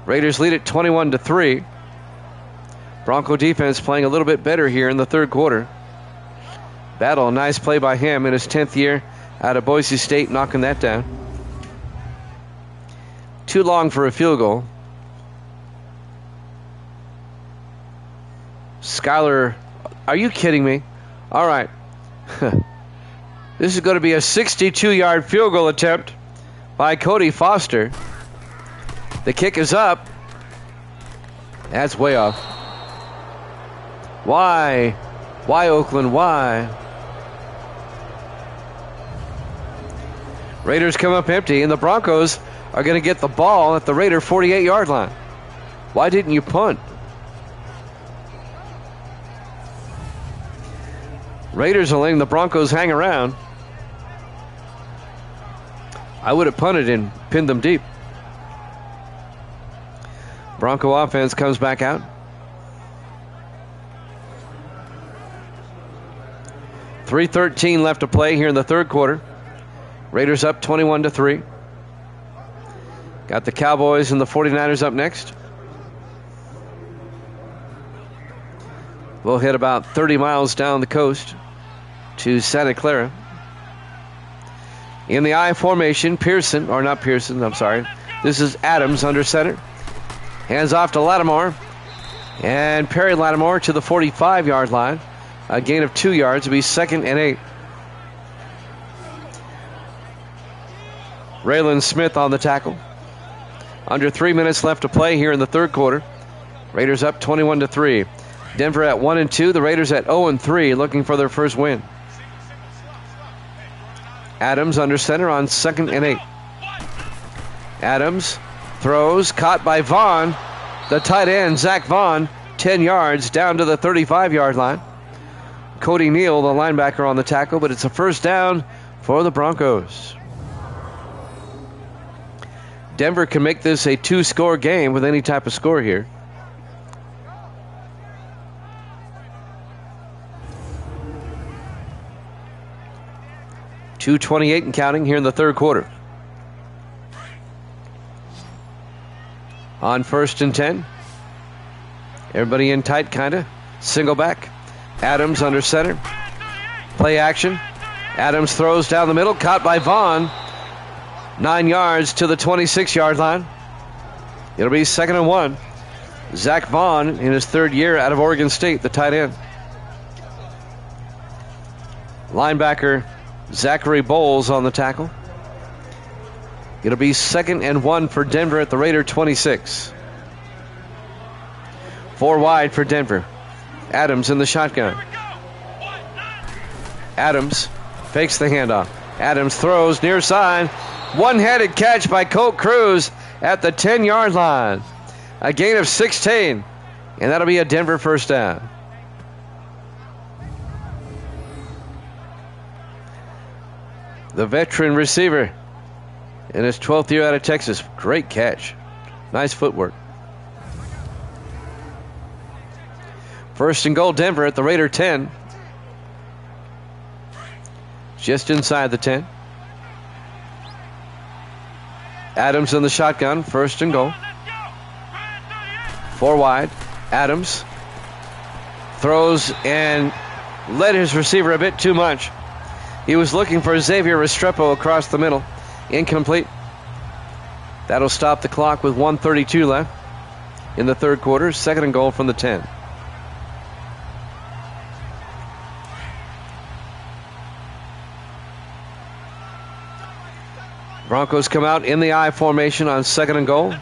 Raiders lead it 21-3. Bronco defense playing a little bit better here in the 3rd quarter. Battle, a nice play by him in his 10th year out of Boise State, knocking that down. Too long for a field goal. Skyler, are you kidding me? All right. This is going to be a 62-yard field goal attempt by Cody Foster. The kick is up. That's way off. Why? Why, Oakland? Why? Raiders come up empty, and the Broncos are going to get the ball at the Raider 48-yard line. Why didn't you punt? Raiders are letting the Broncos hang around. I would have punted and pinned them deep. Bronco offense comes back out. 3:13 left to play here in the third quarter. Raiders up 21-3. Got the Cowboys and the 49ers up next. We'll hit about 30 miles down the coast to Santa Clara. In the I formation, this is Adams under center. Hands off to Lattimore. And Perry Lattimore to the 45-yard line. A gain of 2 yards. It'll be 2nd and 8. Raylan Smith on the tackle. Under 3 minutes left to play here in the third quarter. Raiders up 21-3. Denver at 1-2. The Raiders at 0-3, looking for their first win. Adams under center on 2nd and 8. Adams throws, caught by Vaughn. The tight end, Zach Vaughn, 10 yards down to the 35-yard line. Cody Neal, the linebacker, on the tackle, but it's a first down for the Broncos. Denver can make this a 2-score game with any type of score here. .228 and counting here in the third quarter. On 1st and 10. Everybody in tight, kind of. Single back. Adams under center. Play action. Adams throws down the middle. Caught by Vaughn. 9 yards to the 26-yard line. It'll be 2nd and 1. Zach Vaughn in his third year out of Oregon State, the tight end. Linebacker Zachary Bowles on the tackle. It'll be 2nd and 1 for Denver at the Raider 26. 4 wide for Denver. Adams in the shotgun. Adams fakes the handoff. Adams throws near side. One-handed catch by Colt Cruz at the 10-yard line. A gain of 16, and that'll be a Denver first down. The veteran receiver in his 12th year out of Texas. Great catch. Nice footwork. First and goal, Denver at the Raider 10. Just inside the 10. Adams in the shotgun. First and goal. 4 wide. Adams throws and led his receiver a bit too much. He was looking for Xavier Restrepo across the middle. Incomplete. That'll stop the clock with 1:32 left in the third quarter. 2nd and goal from the 10. Broncos come out in the I formation on 2nd and goal.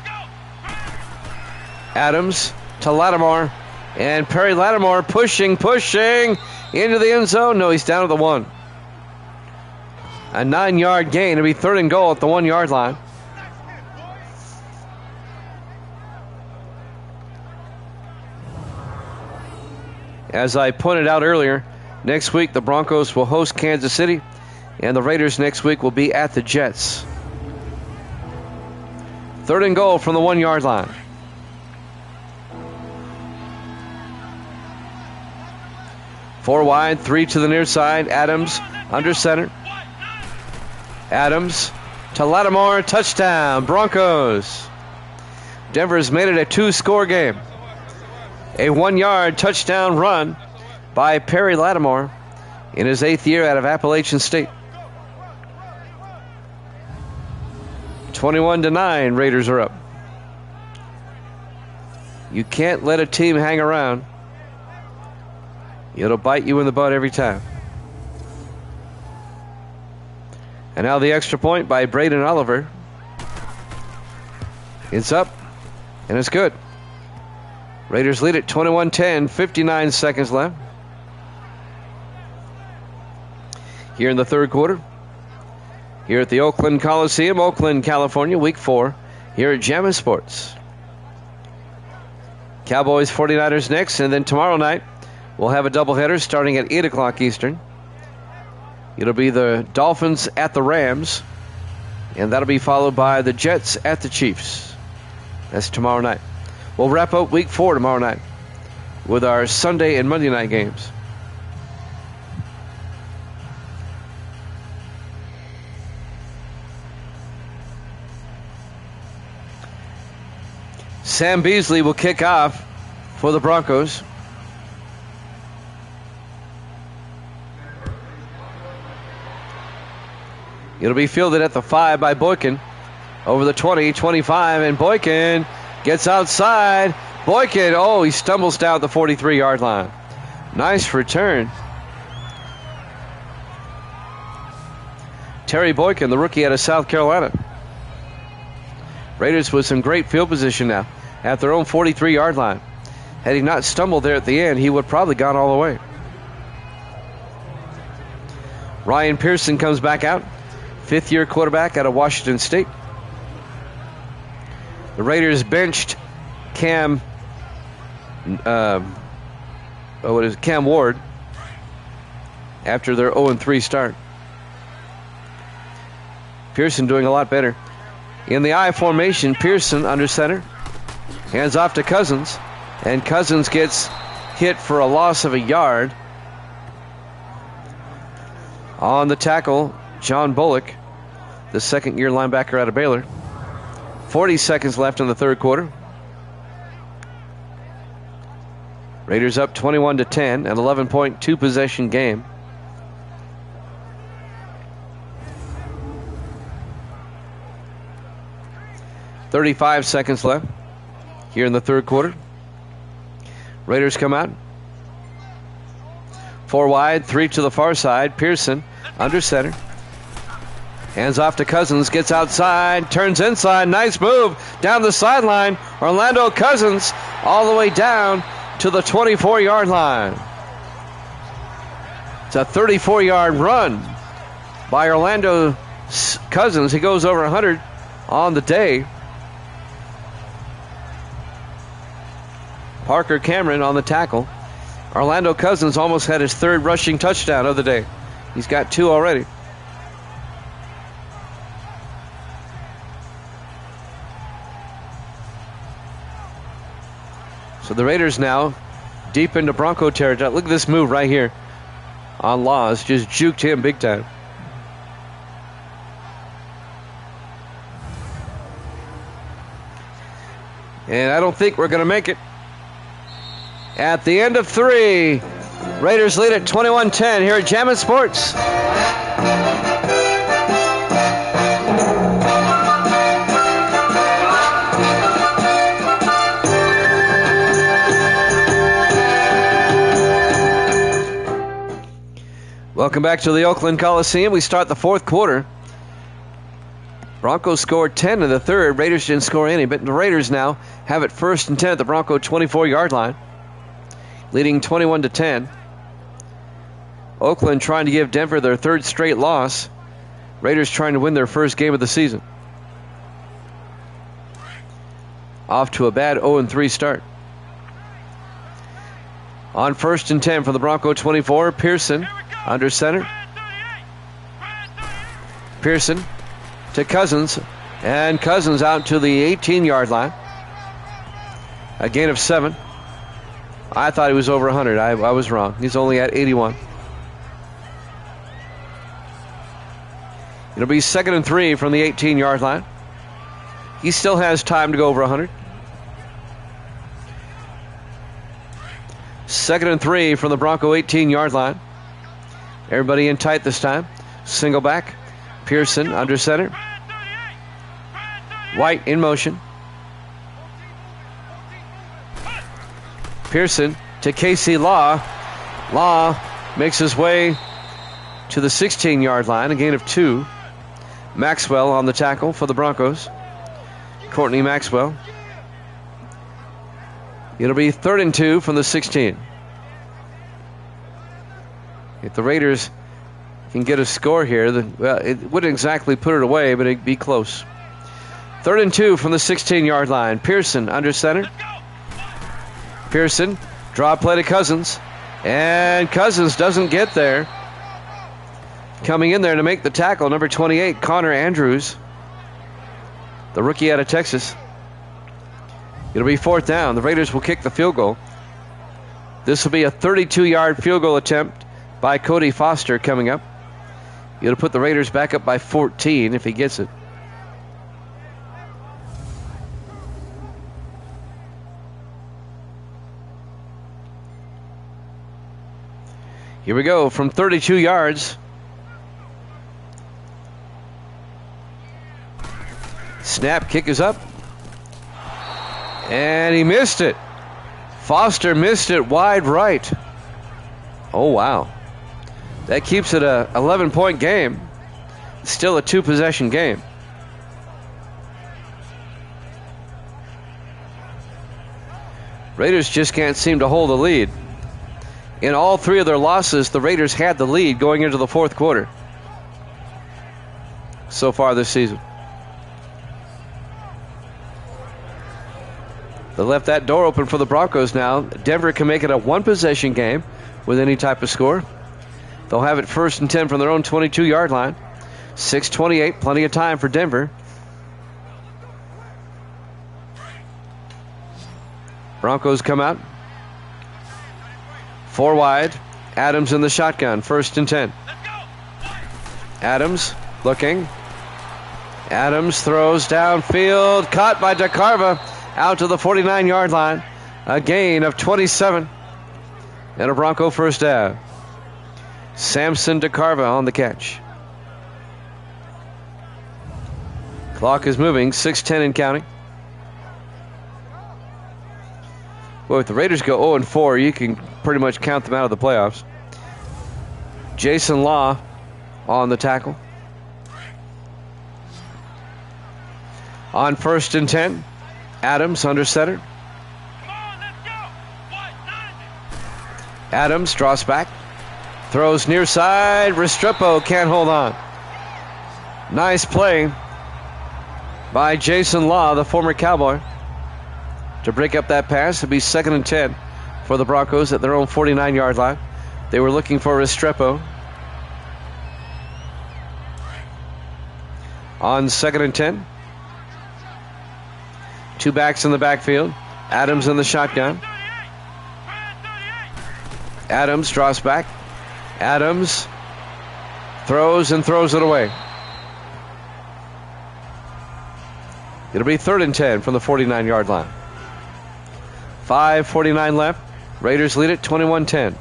Adams to Lattimore. And Perry Lattimore pushing into the end zone. No, he's down to the 1. A 9-yard gain. It'll be 3rd and goal at the 1-yard line. As I pointed out earlier, next week the Broncos will host Kansas City, and the Raiders next week will be at the Jets. 3rd and goal from the 1-yard line. Four wide, 3 to the near side. Adams under center. Adams to Lattimore, touchdown, Broncos. Denver's made it a 2-score game. A 1-yard touchdown run by Perry Lattimore in his 8th year out of Appalachian State. 21-9, Raiders are up. You can't let a team hang around. It'll bite you in the butt every time. And now the extra point by Braden Oliver. It's up, and it's good. Raiders lead at 21-10, 59 seconds left. Here in the third quarter. here at the Oakland Coliseum, Oakland, California, Week 4 here at Jammin' Sports. Cowboys 49ers next, and then tomorrow night we'll have a doubleheader starting at 8 o'clock Eastern. It'll be the Dolphins at the Rams, and that'll be followed by the Jets at the Chiefs. That's tomorrow night. We'll wrap up Week 4 tomorrow night with our Sunday and Monday night games. Sam Beasley will kick off for the Broncos. It'll be fielded at the 5 by Boykin. Over the 20, 25, and Boykin gets outside. Boykin, oh, he stumbles down the 43-yard line. Nice return. Terry Boykin, the rookie out of South Carolina. Raiders with some great field position now at their own 43-yard line. Had he not stumbled there at the end, he would probably gone all the way. Ryan Pearson comes back out, fifth-year quarterback out of Washington State. The Raiders benched Cam Ward after their 0-3 start. Pearson doing a lot better. In the I formation, Pearson under center. Hands off to Cousins. And Cousins gets hit for a loss of a yard. On the tackle, John Bullock, the second-year linebacker out of Baylor. 40 seconds left in the third quarter. Raiders up 21-10, an 11.2 possession game. .35 seconds left here in the third quarter. Raiders come out. 4 wide, 3 to the far side. Pearson under center. Hands off to Cousins, gets outside, turns inside. Nice move down the sideline. Orlando Cousins all the way down to the 24-yard line. It's a 34-yard run by Orlando Cousins. He goes over 100 on the day. Parker Cameron on the tackle. Orlando Cousins almost had his third rushing touchdown of the day. He's got 2 already. So the Raiders now deep into Bronco territory. Look at this move right here on Laws. Just juked him big time. And I don't think we're going to make it. At the end of 3, Raiders lead at 21-10 here at Jammin' Sports. Welcome back to the Oakland Coliseum. We start the fourth quarter. Broncos scored 10 in the third. Raiders didn't score any, but the Raiders now have it 1st and 10 at the Bronco 24-yard line, leading 21-10. Oakland trying to give Denver their 3rd straight loss. Raiders trying to win their first game of the season. Off to a bad 0-3 start. On 1st and 10 from the Bronco 24, Pearson under center. Pearson to Cousins, and Cousins out to the 18-yard line. A gain of 7. I thought he was over 100. I was wrong. He's only at 81. It'll be 2nd and 3 from the 18-yard line. He still has time to go over 100. 2nd and 3 from the Bronco 18-yard line. Everybody in tight this time. Single back. Pearson under center. White in motion. Pearson to Casey Law. Law makes his way to the 16-yard line, a gain of 2. Maxwell on the tackle for the Broncos. Courtney Maxwell. It'll be 3rd and 2 from the 16. If the Raiders can get a score here. Well, it wouldn't exactly put it away, but it'd be close. 3rd and 2 from the 16-yard line. Pearson under center. Pearson, draw play to Cousins. And Cousins doesn't get there. Coming in there to make the tackle, number 28, Connor Andrews, the rookie out of Texas. It'll be 4th down. The Raiders will kick the field goal. This will be a 32-yard field goal attempt by Cody Foster coming up. It'll put the Raiders back up by 14 if he gets it. Here we go from 32 yards. Snap, kick is up. And he missed it. Foster missed it wide right. Oh, wow. That keeps it a 11-point game. Still a 2-possession game. Raiders just can't seem to hold the lead. In all 3 of their losses, the Raiders had the lead going into the 4th quarter so far this season. They left that door open for the Broncos now. Denver can make it a 1-possession game with any type of score. They'll have it 1st and 10 from their own 22-yard line. 6:28, plenty of time for Denver. Broncos come out. 4 wide. Adams in the shotgun. 1st and 10. Adams looking. Adams throws downfield. Caught by DeCarva. Out to the 49-yard line. A gain of 27. And a Bronco 1st down. Samson DeCarva on the catch. Clock is moving. 6:10 and counting. Well, if the Raiders go 0-4, you can pretty much count them out of the playoffs. Jason Law on the tackle. On 1st and 10. Adams under center. Adams draws back. Throws near side. Restrepo can't hold on. Nice play by Jason Law, the former Cowboy, to break up that pass. It'll be 2nd and 10 for the Broncos at their own 49-yard line. They were looking for Restrepo. On 2nd and 10. 2 backs in the backfield. Adams in the shotgun. Adams draws back. Adams throws and throws it away. It'll be 3rd and 10 from the 49-yard line. 5:49 left. Raiders lead it 21-10.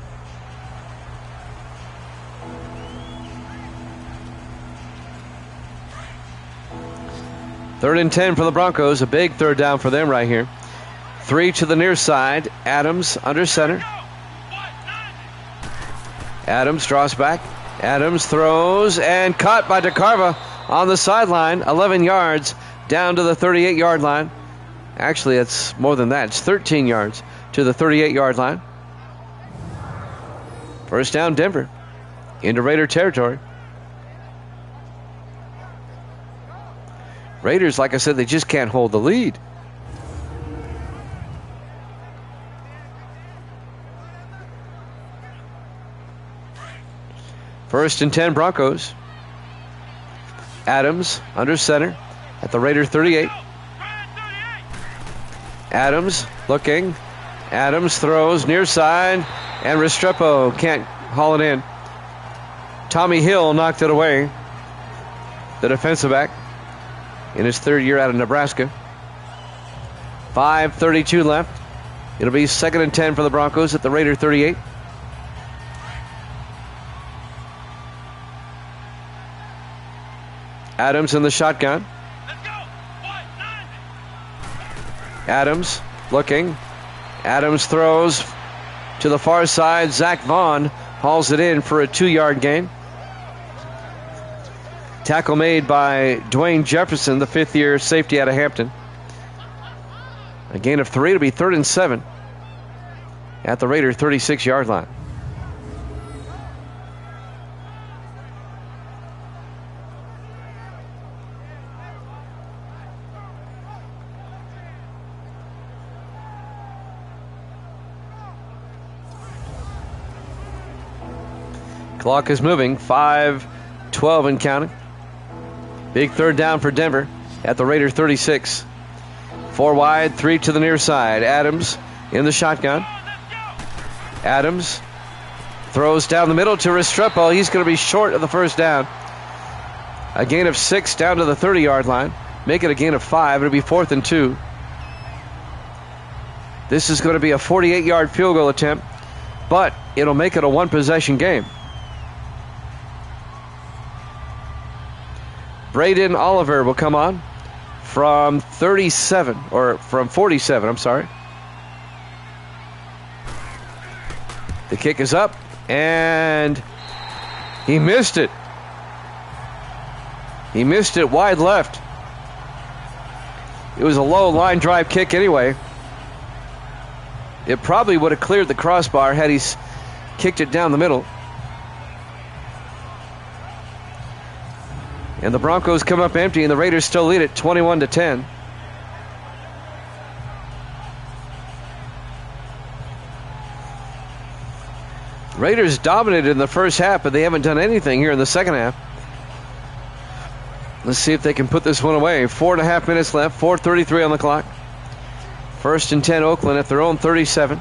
Third and 10 for the Broncos. A big 3rd down for them right here. 3 to the near side. Adams under center. Adams draws back. Adams throws and caught by DeCarva on the sideline. 11 yards down to the 38-yard line. Actually, it's more than that. It's 13 yards to the 38-yard line. 1st down, Denver. Into Raider territory. Raiders, like I said, they just can't hold the lead. First and 10 Broncos. Adams under center at the Raider 38. Adams looking. Adams throws near side, and Restrepo can't haul it in. Tommy Hill knocked it away, the defensive back, in his 3rd year out of Nebraska. 5:32 left. It'll be 2nd and 10 for the Broncos at the Raider 38. Adams in the shotgun. Adams looking. Adams throws to the far side. Zach Vaughn hauls it in for a 2-yard gain. Tackle made by Dwayne Jefferson, the 5th-year safety out of Hampton. A gain of 3 to be 3rd and 7 at the Raider 36-yard line. Clock is moving. 5:12 and counting. Big third down for Denver at the Raider 36. 4 wide, 3 to the near side. Adams in the shotgun. Adams throws down the middle to Restrepo. He's going to be short of the first down. A gain of 6 down to the 30-yard line. Make it a gain of 5. It'll be 4th and 2. This is going to be a 48-yard field goal attempt, but it'll make it a one-possession game. Braden Oliver will come on from 47, or from 47, I'm sorry. The kick is up, and he missed it. He missed it wide left. It was a low line drive kick anyway. It probably would have cleared the crossbar had he kicked it down the middle. And the Broncos come up empty, and the Raiders still lead it 21-10. Raiders dominated in the first half, but they haven't done anything here in the second half. Let's see if they can put this one away. 4.5 minutes left, 4:33 on the clock. 1st and 10, Oakland at their own 37.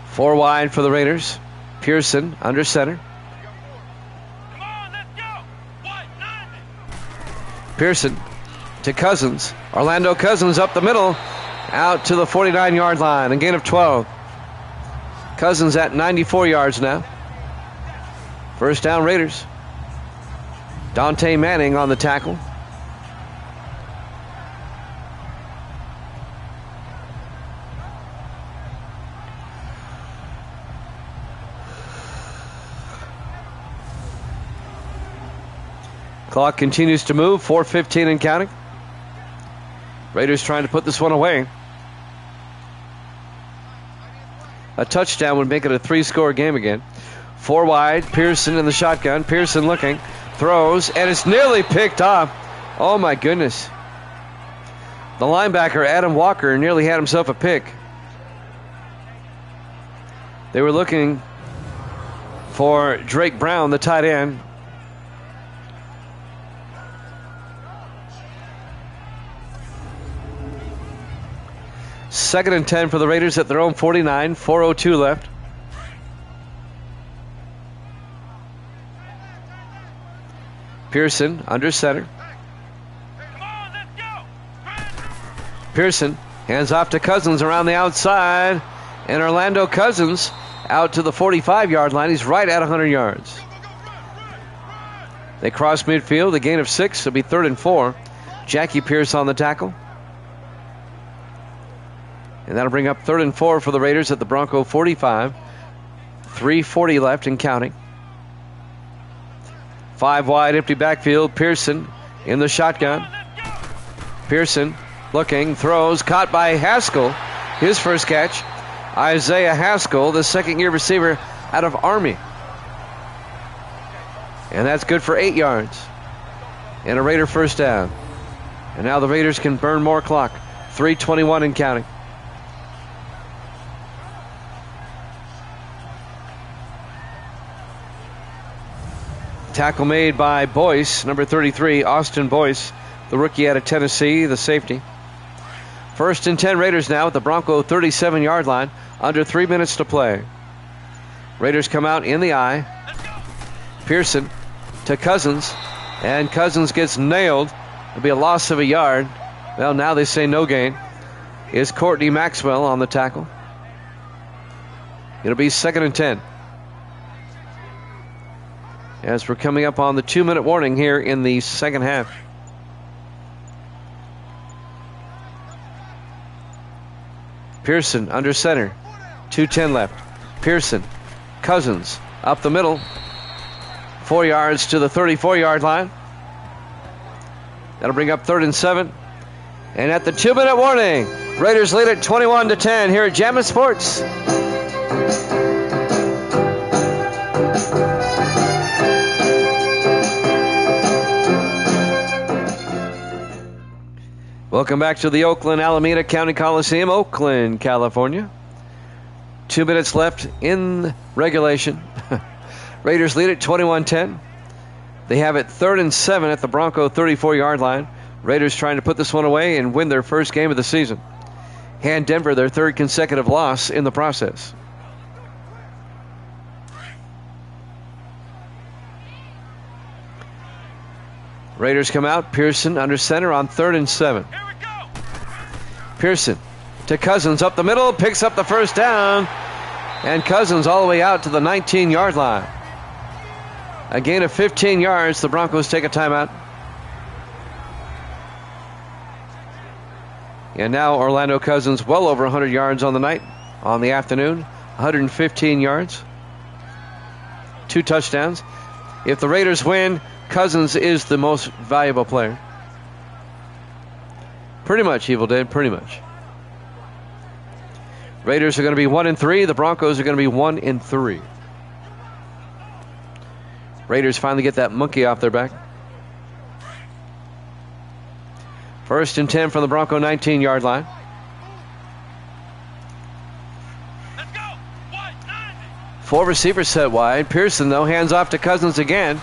Four wide for the Raiders. Pearson under center.
Come on, let's go. What? 90.
Pearson to Cousins. Orlando Cousins up the middle. Out to the 49-yard line. A gain of 12. Cousins at 94 yards now. First down Raiders. Dante Manning on the tackle. Clock continues to move. 4:15 and counting. Raiders trying to put this one away. A touchdown would make it a 3-score game again. 4 wide. Pearson in the shotgun. Pearson looking. Throws. And it's nearly picked off. Oh, my goodness. The linebacker, Adam Walker, nearly had himself a pick. They were looking for Drake Brown, the tight end. Second and 10 for the Raiders at their own 49. 4:02 left. Pearson under center.
Come on, let's go.
Pearson hands off to Cousins around the outside. And Orlando Cousins out to the 45-yard line. He's right at 100 yards. They cross midfield. A gain of 6. It'll be 3rd and 4. Jackie Pierce on the tackle. And that'll bring up 3rd and 4 for the Raiders at the Bronco 45. 3:40 left and counting. 5 wide, empty backfield. Pearson in the shotgun. Pearson looking, throws, caught by Haskell. His first catch. Isaiah Haskell, the second-year receiver out of Army. And that's good for 8 yards. And a Raider first down. And now the Raiders can burn more clock. 3:21 and counting. Tackle made by Boyce, number 33, Austin Boyce, the rookie out of Tennessee, the safety. 1st and 10 Raiders now at the Bronco 37-yard line, under 3 minutes to play. Raiders come out in the eye. Pearson to Cousins, and Cousins gets nailed. It'll be a loss of a yard. Well, now they say no gain. Is Courtney Maxwell on the tackle. It'll be 2nd and 10. As we're coming up on the 2-minute warning here in the second half. Pearson under center. 2:10 left. Pearson. Cousins up the middle. 4 yards to the 34-yard line. That'll bring up 3rd and 7. And at the 2-minute warning, Raiders lead it 21-10 here at Jammin' Sports. Welcome back to the Oakland Alameda County Coliseum, Oakland, California. 2 minutes left in regulation. Raiders lead at 21-10. They have it 3rd and 7 at the Bronco 34-yard line. Raiders trying to put this one away and win their first game of the season. Hand Denver their 3rd consecutive loss in the process. Raiders come out. Pearson under center on 3rd and 7.
Here we go.
Pearson to Cousins up the middle, picks up the first down, and Cousins all the way out to the 19-yard line. A gain of 15 yards. The Broncos take a timeout. And now Orlando Cousins well over 100 yards on the night, on the afternoon, 115 yards, 2 touchdowns. If the Raiders win, Cousins is the most valuable player. Pretty much, Evil Dead, pretty much. Raiders are going to be 1-3. The Broncos are going to be 1-3. Raiders finally get that monkey off their back. 1st and 10 from the Bronco 19-yard line.
Let's go. Wide, 90.
4 receivers set wide. Pearson, though, hands off to Cousins again.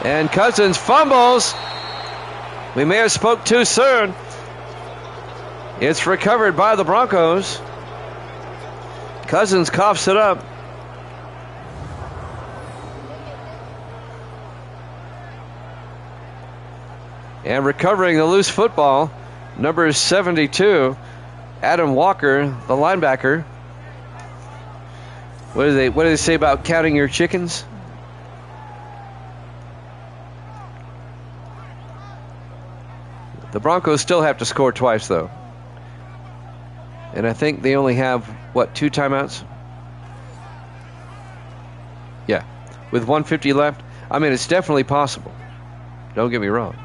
And Cousins fumbles. We may have spoke too soon. It's recovered by the Broncos. Cousins coughs it up. And recovering the loose football, number 72, Adam Walker, the linebacker. What do they say about counting your chickens? The Broncos still have to score twice, though. And I think they only have, 2 timeouts? Yeah. With 1:50 left. I mean, it's definitely possible. Don't get me wrong.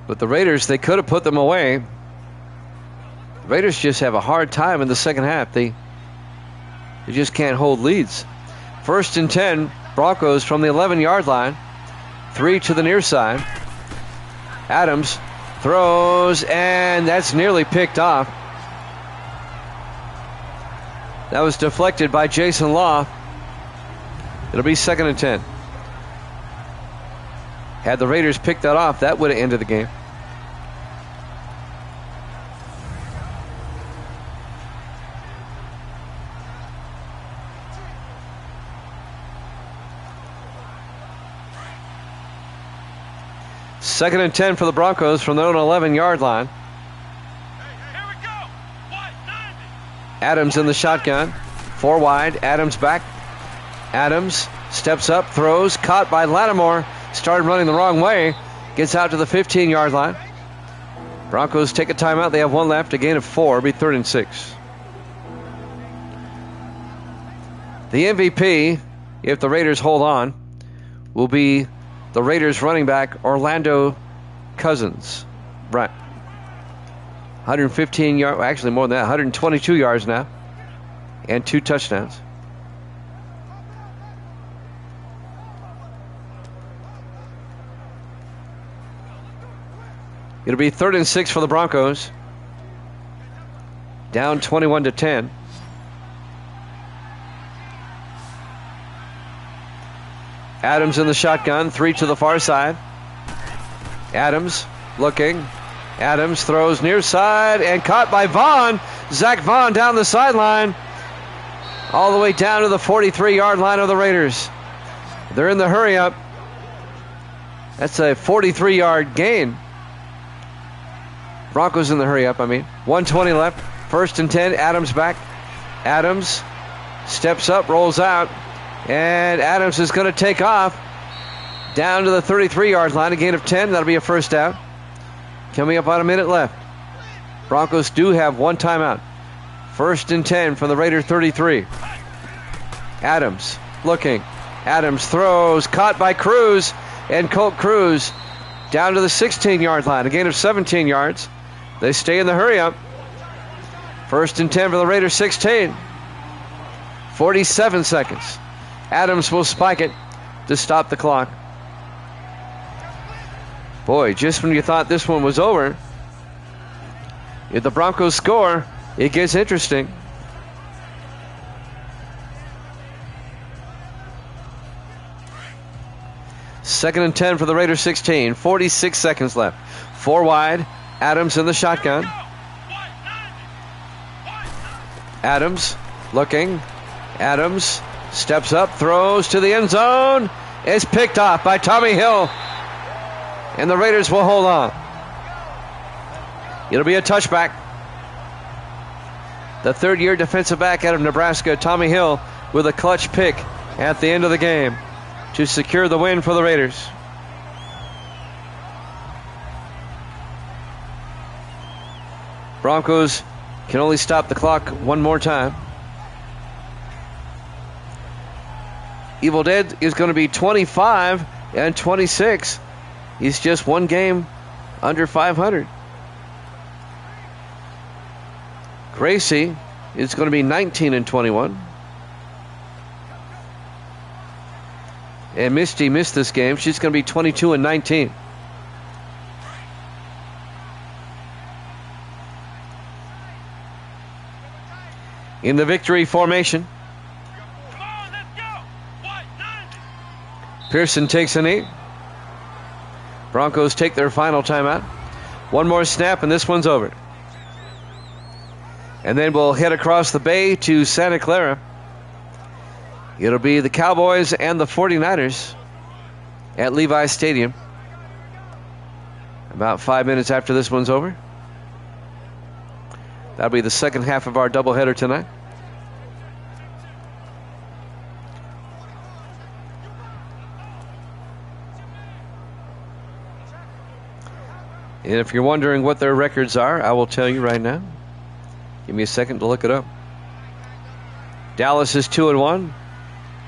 But the Raiders, they could have put them away. The Raiders just have a hard time in the second half. They just can't hold leads. 1st and 10, Broncos from the 11-yard line. 3 to the near side. Adams throws, and that's nearly picked off. That was deflected by Jason Law. It'll be 2nd and 10. Had the Raiders picked that off, that would have ended the game. Second and 10 for the Broncos from their own 11-yard line.
Here we go. Wide, 90.
Adams in the shotgun. 4 wide. Adams back. Adams steps up, throws, caught by Lattimore. Started running the wrong way. Gets out to the 15-yard line. Broncos take a timeout. They have 1 left. A gain of 4. It'll be 3rd and 6. The MVP, if the Raiders hold on, will be the Raiders running back, Orlando Cousins. Right. 115 yards, actually more than that, 122 yards now. And 2 touchdowns. It'll be 3rd and 6 for the Broncos. Down 21-10. Adams in the shotgun, 3 to the far side. Adams looking. Adams throws near side and caught by Vaughn. Zach Vaughn down the sideline. All the way down to the 43-yard line of the Raiders. They're in the hurry up. That's a 43-yard gain. Broncos in the hurry up, 1:20 left. 1st and 10. Adams back. Adams steps up, rolls out. And Adams is going to take off down to the 33-yard line. A gain of 10. That'll be a first down. Coming up on a minute left. Broncos do have 1 timeout. 1st and 10 from the Raider 33. Adams looking. Adams throws. Caught by Cruz. And Colt Cruz down to the 16-yard line. A gain of 17 yards. They stay in the hurry up. 1st and 10 for the Raiders 16. 47 seconds. Adams will spike it to stop the clock. Boy, just when you thought this one was over, if the Broncos score, it gets interesting. Second and 10 for the Raiders 16. 46 seconds left. 4 wide. Adams in the shotgun. Adams looking. Adams steps up, throws to the end zone. It's picked off by Tommy Hill. And the Raiders will hold on. It'll be a touchback. The third-year defensive back out of Nebraska, Tommy Hill, with a clutch pick at the end of the game to secure the win for the Raiders. Broncos can only stop the clock one more time. Evil Dead is going to be 25-26. He's just one game under 500. Gracie is going to be 19-21. And Misty missed this game. She's going to be 22-19. In the victory formation,
Come on, let's go. What? 90.
Pearson takes a knee. Broncos take their final timeout. One more snap and this one's over. And then we'll head across the bay to Santa Clara. It'll be the Cowboys and the 49ers at Levi Stadium. About 5 minutes after this one's over. That'll be the second half of our doubleheader tonight. And if you're wondering what their records are, I will tell you right now. Give me a second to look it up. Dallas is 2-1.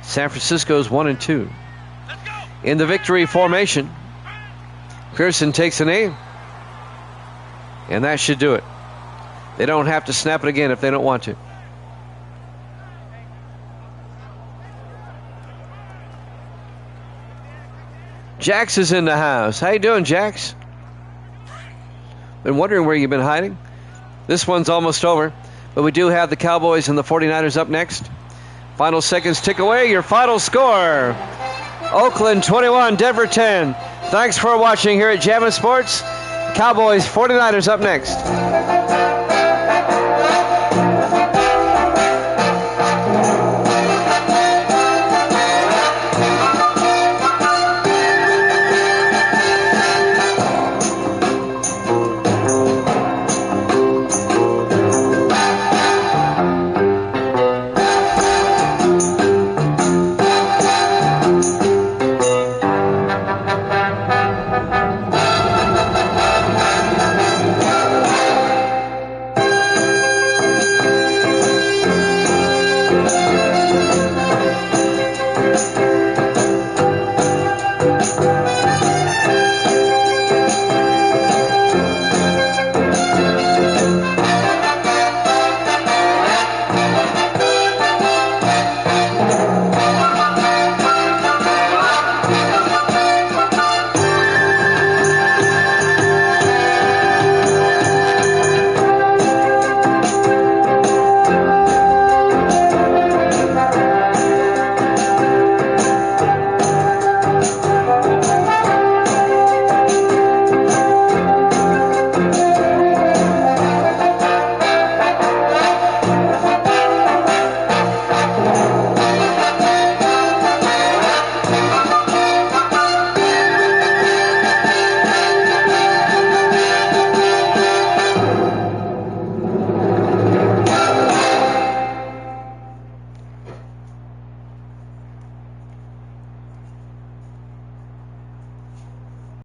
San Francisco's 1-2.
Let's go.
In the victory formation, Pearson takes an knee. And that should do it. They don't have to snap it again if they don't want to. Jax is in the house. How you doing, Jax? Been wondering where you've been hiding. This one's almost over, but we do have the Cowboys and the 49ers up next. Final seconds tick away. Your final score: Oakland 21, Denver 10. Thanks for watching here at Jammin' Sports. Cowboys 49ers up next.